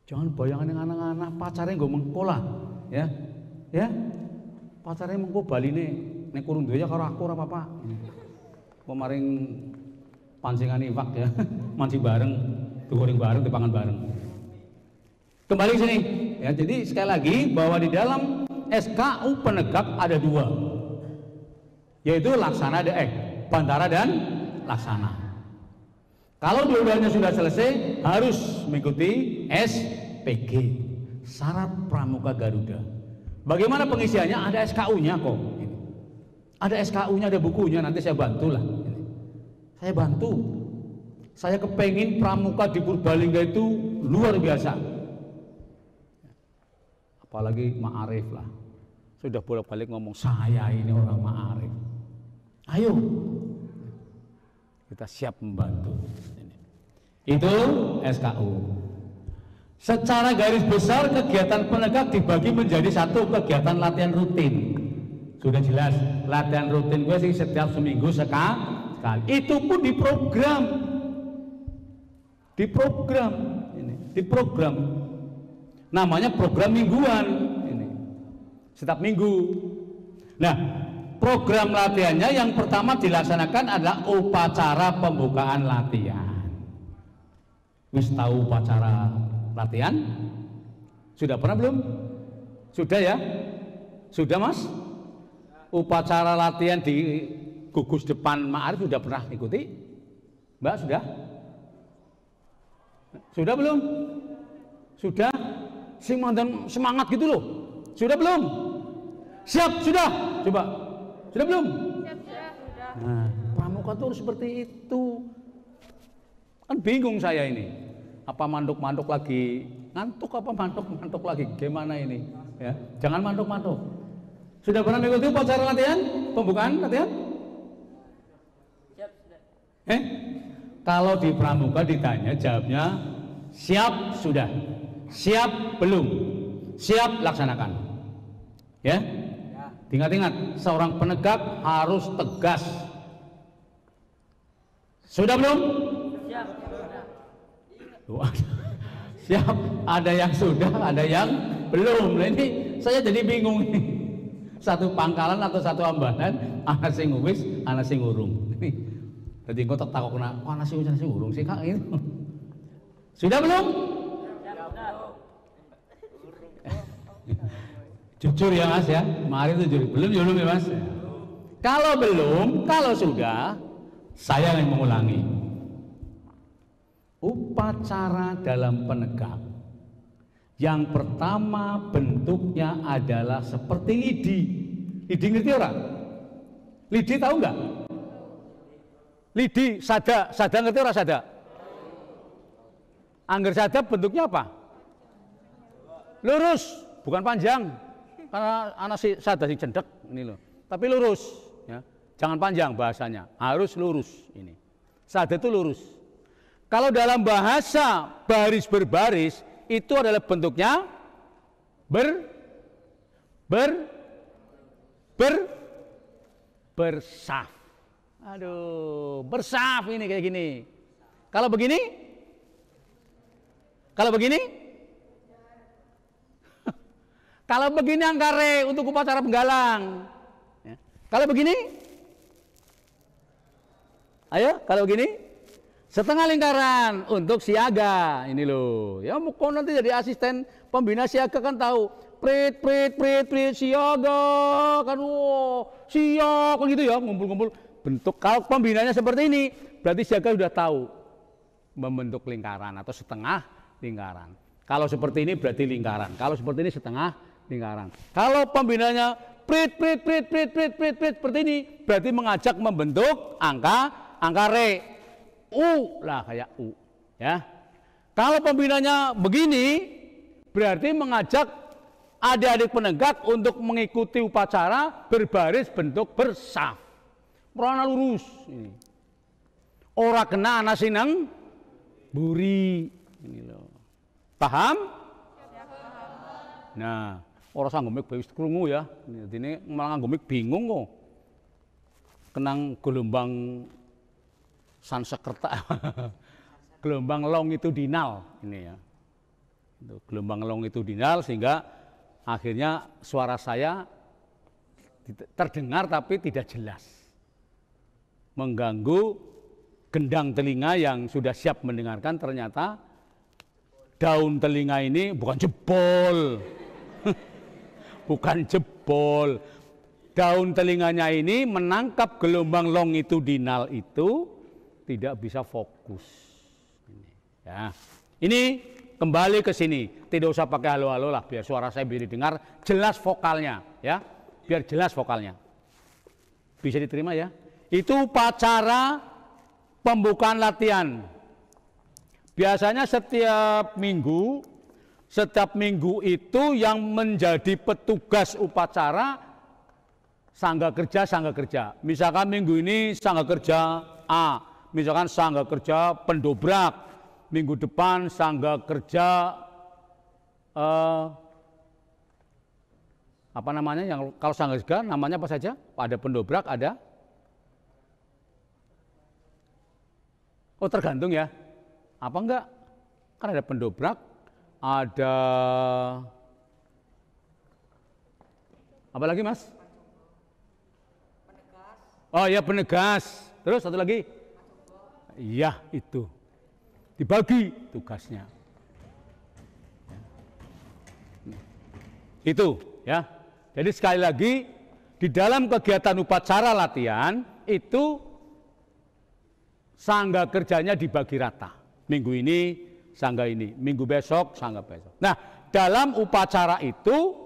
Jangan bayangan yang anak-anak pacarnya nggak mengkola, ya, pacarnya mengko baline. Nek kurung duwe ya karo aku ora apa-apa. Pemaring pancingan iwak ya, mancing bareng, digoreng bareng, dipangan bareng. Kembali ke sini, ya. Jadi sekali lagi bahwa di dalam SKU penegak ada 2, yaitu laksana bantara dan laksana. Kalau dua-duanya sudah selesai, harus mengikuti SPG, syarat Pramuka Garuda. Bagaimana pengisiannya? Ada SKU-nya kok. Ada SKU-nya, ada bukunya, nanti saya bantulah. Saya bantu. Saya kepengen pramuka di Purbalingga itu luar biasa. Apalagi Ma'arif lah. Sudah bolak-balik ngomong saya ini orang Ma'arif. Ayo. Kita siap membantu. Itu SKU. Secara garis besar kegiatan penegak dibagi menjadi 1 kegiatan latihan rutin. Sudah jelas, latihan rutin gue sih setiap seminggu sekali. Itu pun diprogram. Diprogram. Namanya program mingguan ini. Setiap minggu. Nah, program latihannya yang pertama dilaksanakan adalah upacara pembukaan latihan. Wis tahu upacara latihan? Sudah pernah belum? Sudah ya? Sudah Mas? Upacara latihan di gugus depan Ma'arif sudah pernah ikuti? Mbak sudah? Sudah belum? Sudah? Sing mandan semangat gitu loh. Sudah belum? Siap, sudah. Coba. Sudah belum? Siap, sudah. Nah, pramuka tuh harus seperti itu. Kan bingung saya ini. Apa manduk-manduk lagi? Ngantuk apa manduk-manduk lagi? Gimana ini? Ya, jangan manduk-manduk. Sudah pernah mengikuti upacara latihan? Pembukaan latihan? Siap, sudah. Kalau di pramuka ditanya jawabnya siap sudah, siap belum, siap laksanakan. Ya? Ingat-ingat, seorang penegak harus tegas. Sudah belum? Siap. Sudah. Wah, siap, ada yang sudah, ada yang belum. Nah, ini saya jadi bingung nih. Satu pangkalan atau satu ambalan, ana sing wis, ana sing urung. Dadi engko tak takokna, ana sing wis, ana sing urung sih Kak itu. Sudah belum? Jujur ya Mas ya, mari jujur. Belum ya Mas? Kalau belum, kalau sudah, saya yang mengulangi. Upacara dalam penegak yang pertama bentuknya adalah seperti lidi. Lidi ngerti orang? Lidi tahu nggak? Lidi, sada ngerti orang sada? Angger sada bentuknya apa? Lurus, bukan panjang. Karena anak si sada si cendek ini loh. Tapi lurus, ya. Jangan panjang bahasanya, harus lurus ini. Sada itu lurus. Kalau dalam bahasa baris berbaris itu adalah bentuknya bersaf. Aduh, bersaf ini kayak gini. Kalau begini? Kalau begini? Kalau begini angkare untuk upacara penggalang. Ya. Kalau begini? Ayo, kalau begini? Setengah lingkaran untuk siaga. Ini loh. Ya, kok nanti jadi asisten pembina siaga kan tahu. Prit, siaga. Kan, siaga gitu ya, ngumpul-ngumpul. Bentuk, kalau pembinanya seperti ini, berarti siaga sudah tahu membentuk lingkaran atau setengah lingkaran. Kalau seperti ini berarti lingkaran. Kalau seperti ini setengah lingkaran. Kalau pembinanya prit seperti ini, berarti mengajak membentuk angka re. U lah kayak U, ya. Kalau pembinanya begini, berarti mengajak adik-adik penegak untuk mengikuti upacara berbaris bentuk bersaf. Merana lurus ini. Ora kena ana sineng buri ini loh. Paham? Nah, orang sanggup wis krungu ya. Ini malah nggomik bingung kok. Kenang gelombang Sansekerta, gelombang longitudinal ini ya. Gelombang longitudinal sehingga akhirnya suara saya terdengar tapi tidak jelas, mengganggu gendang telinga yang sudah siap mendengarkan. Ternyata daun telinga ini bukan jebol, bukan jebol. Daun telinganya ini menangkap gelombang longitudinal itu. Tidak bisa fokus. Ya. Ini kembali ke sini. Tidak usah pakai halo-halo lah, biar suara saya bisa didengar jelas vokalnya, ya. Biar jelas vokalnya. Bisa diterima ya? Itu upacara pembukaan latihan. Biasanya setiap minggu itu yang menjadi petugas upacara sangga kerja. Misalkan minggu ini sangga kerja A. Misalkan sangga kerja pendobrak, minggu depan sangga kerja apa namanya? Yang kalau sangga kerja namanya apa saja? Ada pendobrak, ada. Oh tergantung ya. Apa enggak? Kan ada pendobrak, ada apa lagi Mas? Penegas. Oh ya penegas. Terus satu lagi. Iya itu dibagi tugasnya. Itu ya. Jadi sekali lagi di dalam kegiatan upacara latihan itu sangga kerjanya dibagi rata. Minggu ini sangga ini, minggu besok sangga besok. Nah dalam upacara itu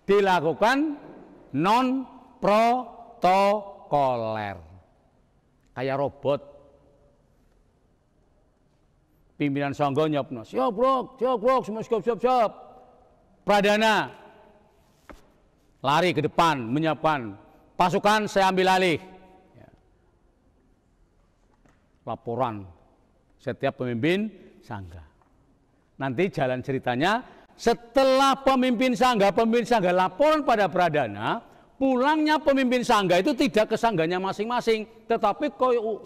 dilakukan non protokoler kayak robot. Pimpinan sangga nyopno, siap bro, semua siap. Pradana lari ke depan, menyiapkan pasukan, saya ambil alih. Ya. Laporan setiap pemimpin sangga. Nanti jalan ceritanya, setelah pemimpin sangga laporan pada Pradana, pulangnya pemimpin sangga itu tidak ke sangganya masing-masing, tetapi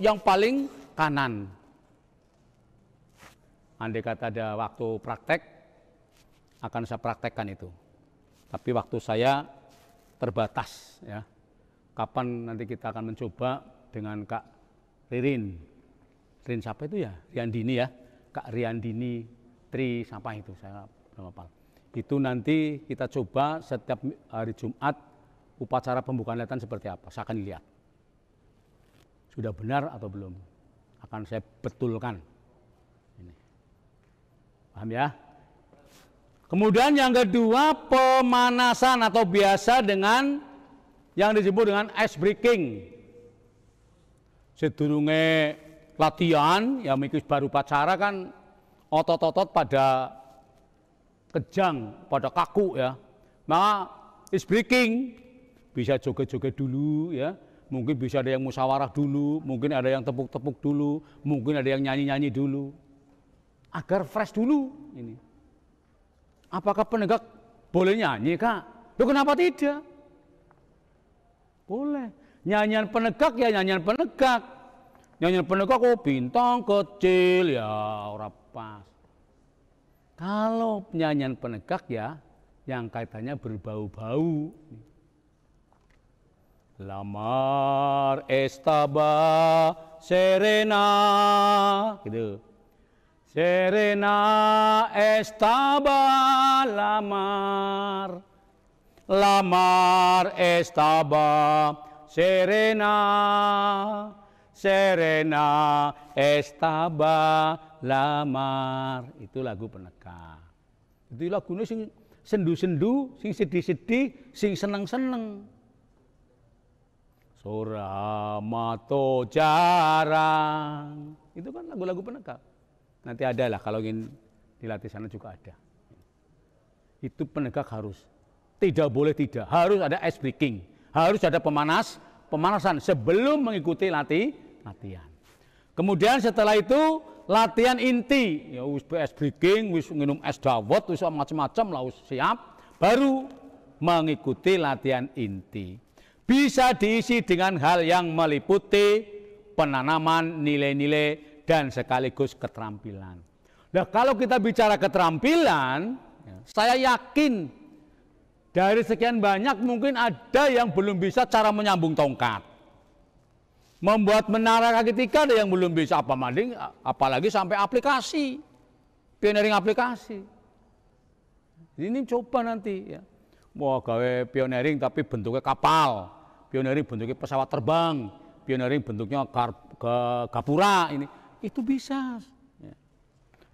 yang paling kanan. Andai kata ada waktu praktek, akan saya praktekkan itu. Tapi waktu saya terbatas ya. Kapan nanti kita akan mencoba dengan Kak Ririn. Ririn siapa itu ya? Riandini ya. Kak Riandini Tri siapa itu? Saya belum hafal. Itu nanti kita coba setiap hari Jumat upacara pembukaan latihan seperti apa. Saya akan lihat. Sudah benar atau belum? Akan saya betulkan. Ini. Paham ya? Kemudian yang kedua, pemanasan atau biasa dengan yang disebut dengan ice breaking. Sedurunge latihan, ya mungkin baru upacara kan otot-otot pada kejang, pada kaku ya. Maka ice breaking bisa joget-joget dulu ya. Mungkin bisa ada yang musyawarah dulu, mungkin ada yang tepuk-tepuk dulu, mungkin ada yang nyanyi-nyanyi dulu. Agar fresh dulu ini. Apakah penegak boleh nyanyi, Kak? Loh, kenapa tidak? Boleh. Nyanyian penegak ya nyanyian penegak. Nyanyian penegak bintang kecil ya ora pas. Kalau nyanyian penegak ya yang kaitannya berbau-bau. Lamar estaba serena gitu. Serena estaba lamar. Lamar estaba serena. Serena estaba lamar. Itu lagu penegak. Itu lagunya sing sendu-sendu, sing sedih-sedih, sing seneng-seneng. Suramato jarang. Itu kan lagu-lagu penegak. Nanti ada lah kalau ingin dilatih sana juga ada. Itu penegak harus. Tidak boleh tidak. Harus ada ice breaking. Harus ada pemanasan sebelum mengikuti latihan. Kemudian setelah itu latihan inti. Ya wis ice breaking, wis minum es dawet, wis macam-macam lah siap. Baru mengikuti latihan inti. Bisa diisi dengan hal yang meliputi penanaman nilai-nilai dan sekaligus keterampilan. Nah, kalau kita bicara keterampilan, saya yakin dari sekian banyak mungkin ada yang belum bisa cara menyambung tongkat. Membuat menara kaki tiga ada yang belum bisa, apalagi sampai aplikasi, pioneering aplikasi. Ini coba nanti ya. Mau gawe pioneering tapi bentuknya kapal, pioneering bentuknya pesawat terbang, pioneering bentuknya gapura ini. Itu bisa.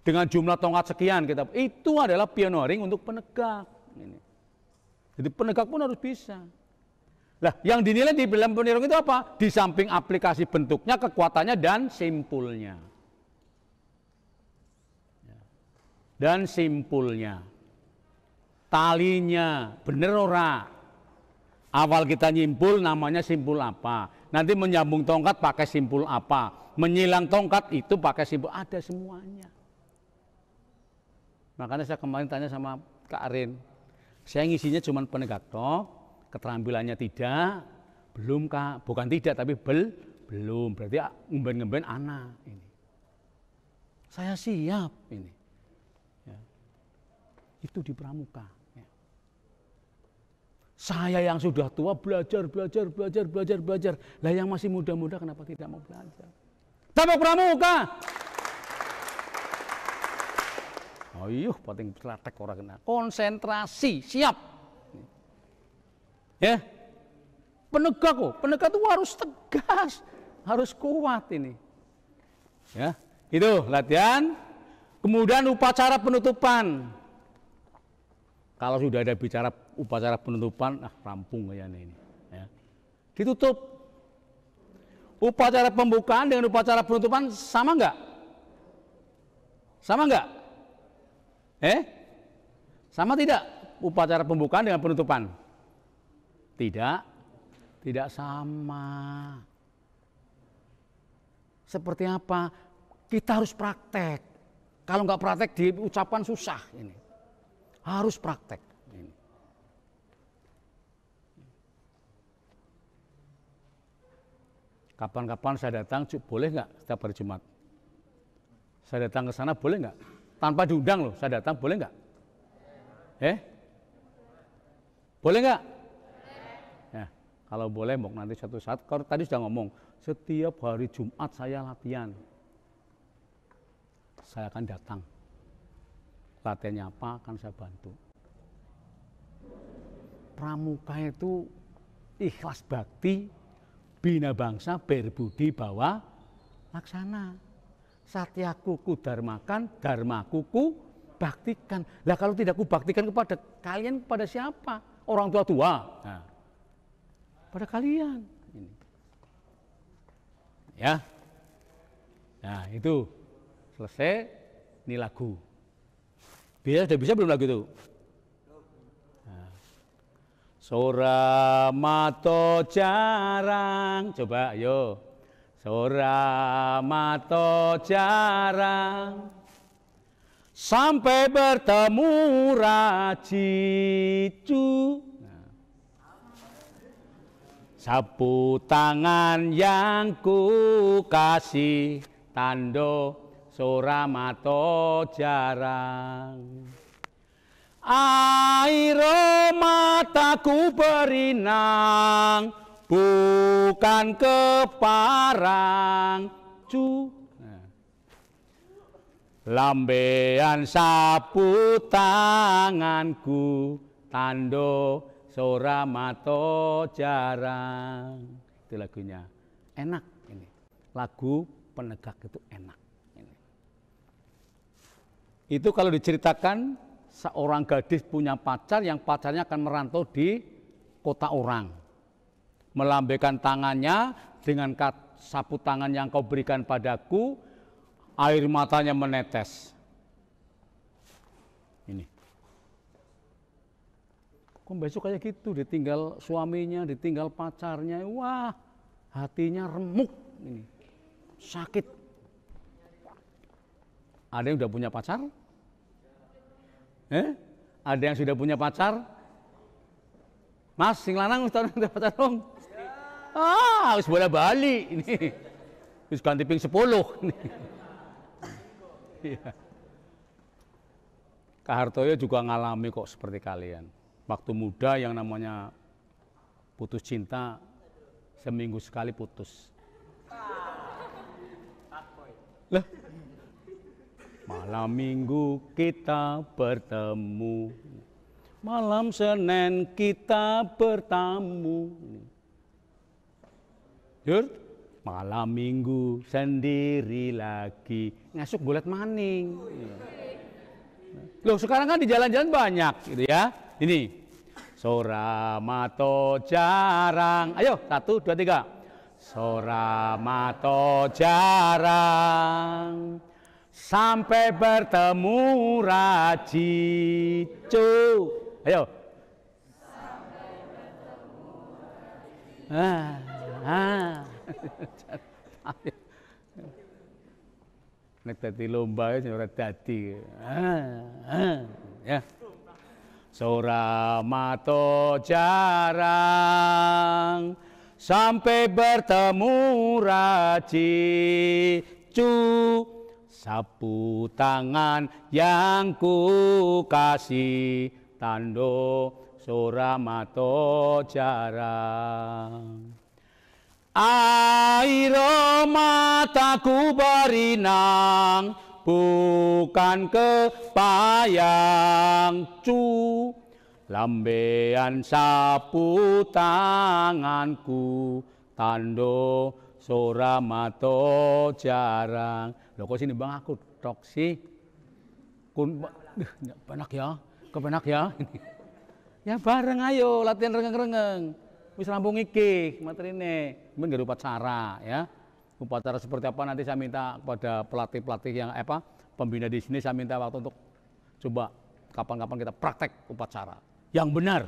Dengan jumlah tongkat sekian kita, itu adalah pioneering untuk penegak. Jadi penegak pun harus bisa. Lah, yang dinilai di dalam pioneering itu apa? Di samping aplikasi bentuknya, kekuatannya dan simpulnya. Dan simpulnya. Talinya bener ora. Awal kita nyimpul namanya simpul apa? Nanti menyambung tongkat pakai simpul apa? Menyilang tongkat itu pakai simpul, ada semuanya. Makanya saya kemarin tanya sama Kak Arin, saya ngisinya cuma penegak toh, keterampilannya tidak, belum Kak, bukan tidak tapi belum, berarti ngemben-ngemben anak ini. Saya siap ini. Ya. Itu di pramuka. Ya. Saya yang sudah tua belajar. Lah yang masih muda-muda kenapa tidak mau belajar? Tabak pramuka. Ayo, pating praktek orang kena. Konsentrasi, siap. Ya. Penegak kok, penegak itu harus tegas, harus kuat ini. Ya, itu latihan. Kemudian upacara penutupan. Kalau sudah ada bicara upacara penutupan, rampung kayaknya ini. Ya. Ditutup. Upacara pembukaan dengan upacara penutupan sama enggak? Sama enggak? Sama tidak upacara pembukaan dengan penutupan? Tidak sama. Seperti apa? Kita harus praktek. Kalau enggak praktek diucapkan susah ini. Harus praktek. Ini. Kapan-kapan saya datang, boleh nggak setiap hari Jumat? Saya datang ke sana boleh nggak? Tanpa diundang loh, saya datang boleh nggak? Boleh nggak? Ya, kalau boleh, mau nanti satu saat. Kalau tadi sudah ngomong, setiap hari Jumat saya latihan. Saya akan datang. Latihannya apa akan saya bantu. Pramuka itu ikhlas bakti, bina bangsa, berbudi bawa laksana. Satyaku ku dharmakan, dharmaku ku baktikan. Lah kalau tidak ku baktikan kepada kalian, kepada siapa? Orang tua-tua. Nah, pada kalian. Ini. Ya. Nah itu selesai. Ini lagu. Sudah bisa belum lagu itu? Nah. Sora mato jarang. Coba ayo. Sora mato jarang. Sampai bertemu rajicu. Nah. Sapu tangan yang ku kasih tando sora mato jarang. Air mataku berinang, bukan keparang cu. Lambean sapu tanganku, tando sora mato jarang. Itu lagunya. Enak ini. Lagu penegak itu enak. Ini. Itu kalau diceritakan seorang gadis punya pacar yang pacarnya akan merantau di kota orang. Melambaikan tangannya dengan sapu tangan yang kau berikan padaku, air matanya menetes. Ini. Kok besok kayak gitu, ditinggal suaminya, ditinggal pacarnya, wah hatinya remuk. Ini. Sakit. Ada yang udah punya pacar? Ada yang sudah punya pacar? Mas, sing lanang udah pacar dong? Harus bola balik ini. Harus ganti ping 10. Iya. Kak Hartoyo juga ngalami kok seperti kalian. Waktu muda yang namanya putus cinta, seminggu sekali putus. Lah, malam minggu kita bertemu, malam Senin kita bertamu. Jur, malam minggu sendiri lagi, ngasuk bulat maning. Loh sekarang kan di jalan-jalan banyak gitu ya. Ini, sora mato jarang. Ayo, 1, 2, 3. Sora mato jarang. Sampai bertemu rajicu. Ayo. Sampai bertemu rajicu. Nek dadi lomba ya ora dadi. Ya. Sora mato jarang. Sampai bertemu rajicu. Sapu tangan yang ku kasih, tando sora mato jarang. Air mataku berinang, bukan kepayang cu. Lambean sapu tanganku, tando sora mato jarang. Loh kok sini bang aku tok sih? Kepenak ya, kepenak ya. Ya bareng ayo latihan rengeng-rengeng. Wis rampung iki materine. Mungkin gak ada upacara ya. Upacara seperti apa nanti saya minta kepada pelatih-pelatih yang pembina di sini, saya minta waktu untuk coba kapan-kapan kita praktek upacara yang benar.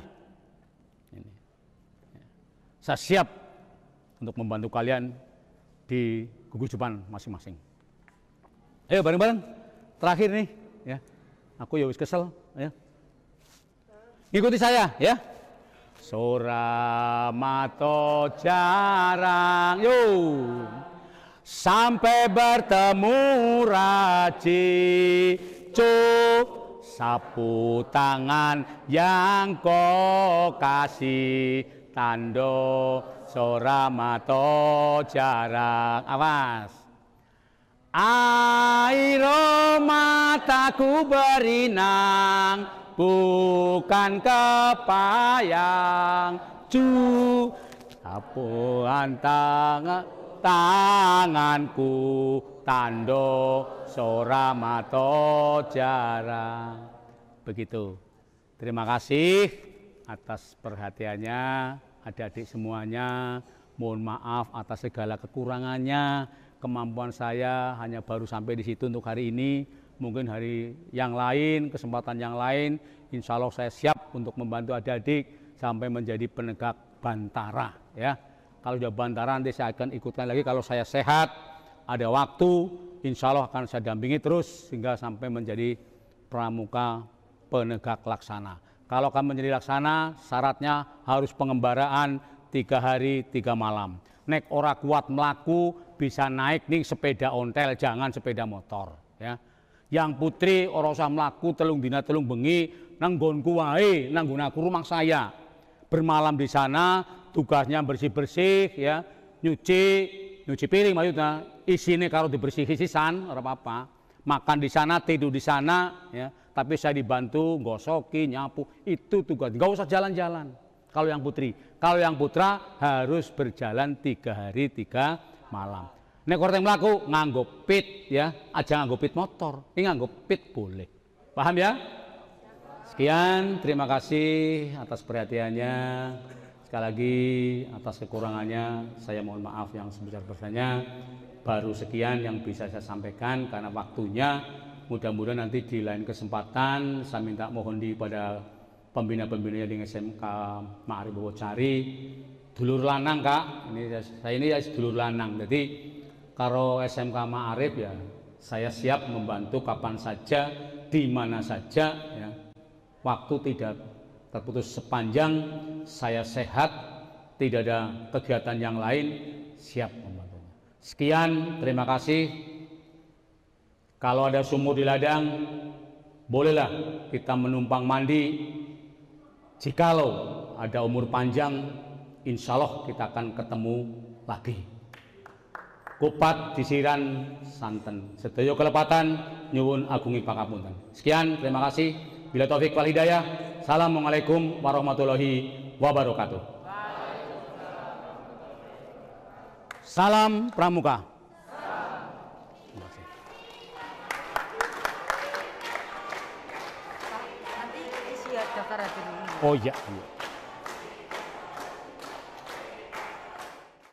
Ini. Saya siap untuk membantu kalian di gugus depan masing-masing. Ayo bareng-bareng. Terakhir nih, ya. Aku ya wis kesel, ya. Ikuti saya, ya. Suramato jarang yuk sampai bertemu Rajicu, sapu tangan yang kau kasih tando Suramato jarang. Awas. Air mataku berinang bukan kepayang cu, sapuan tanganku tando Suramato jarang. Begitu. Terima kasih atas perhatiannya adik-adik semuanya. Mohon maaf atas segala kekurangannya. Kemampuan saya hanya baru sampai di situ untuk hari ini. Mungkin hari yang lain, kesempatan yang lain, insya Allah saya siap untuk membantu adik-adik sampai menjadi penegak Bantara. Ya, kalau sudah Bantara nanti saya akan ikutkan lagi. Kalau saya sehat, ada waktu, insya Allah akan saya dampingi terus sehingga sampai menjadi pramuka penegak laksana. Kalau akan menjadi laksana, syaratnya harus pengembaraan 3 hari 3 malam. Nek ora kuat melaku, bisa naik nih sepeda ontel, jangan sepeda motor. Ya. Yang putri ora usah melaku telung dina telung bengi, nang nggonku wae, nang nggonku rumah saya. Bermalam di sana, tugasnya bersih-bersih, ya, nyuci piring maksudnya. Isine kalau dibersihi sisan, ora apa-apa. Makan di sana, tidur di sana, ya. Tapi saya dibantu gosoki, nyapu, itu tugas. Enggak usah jalan-jalan. Kalau yang putri, kalau yang putra harus berjalan 3 hari 3 malam. Nek korteng melaku nganggo pit ya, aja nganggo pit motor, ini nganggo pit boleh. Paham ya? Sekian, terima kasih atas perhatiannya. Sekali lagi atas kekurangannya saya mohon maaf yang sebesar-besarnya. Baru sekian yang bisa saya sampaikan karena waktunya. Mudah-mudahan nanti di lain kesempatan saya minta mohon pada pembina-pembina di SMK Ma'arif Bowocari, dulur lanang Kak, saya ini dulur lanang, jadi kalau SMK Ma'arif ya saya siap membantu kapan saja, di mana saja, ya. Waktu tidak terputus sepanjang saya sehat, tidak ada kegiatan yang lain, siap membantu. Sekian, terima kasih. Kalau ada sumur di ladang, bolehlah kita menumpang mandi. Jikalau ada umur panjang, insya Allah kita akan ketemu lagi. Kupat disiran santen, sedaya kelepatan nyuwun agungi pangapunten. Sekian, terima kasih. Bila taufik wal hidayah. Assalamualaikum warahmatullahi wabarakatuh. Salam Pramuka. Nanti isi daftar aja dulu. Oh iya.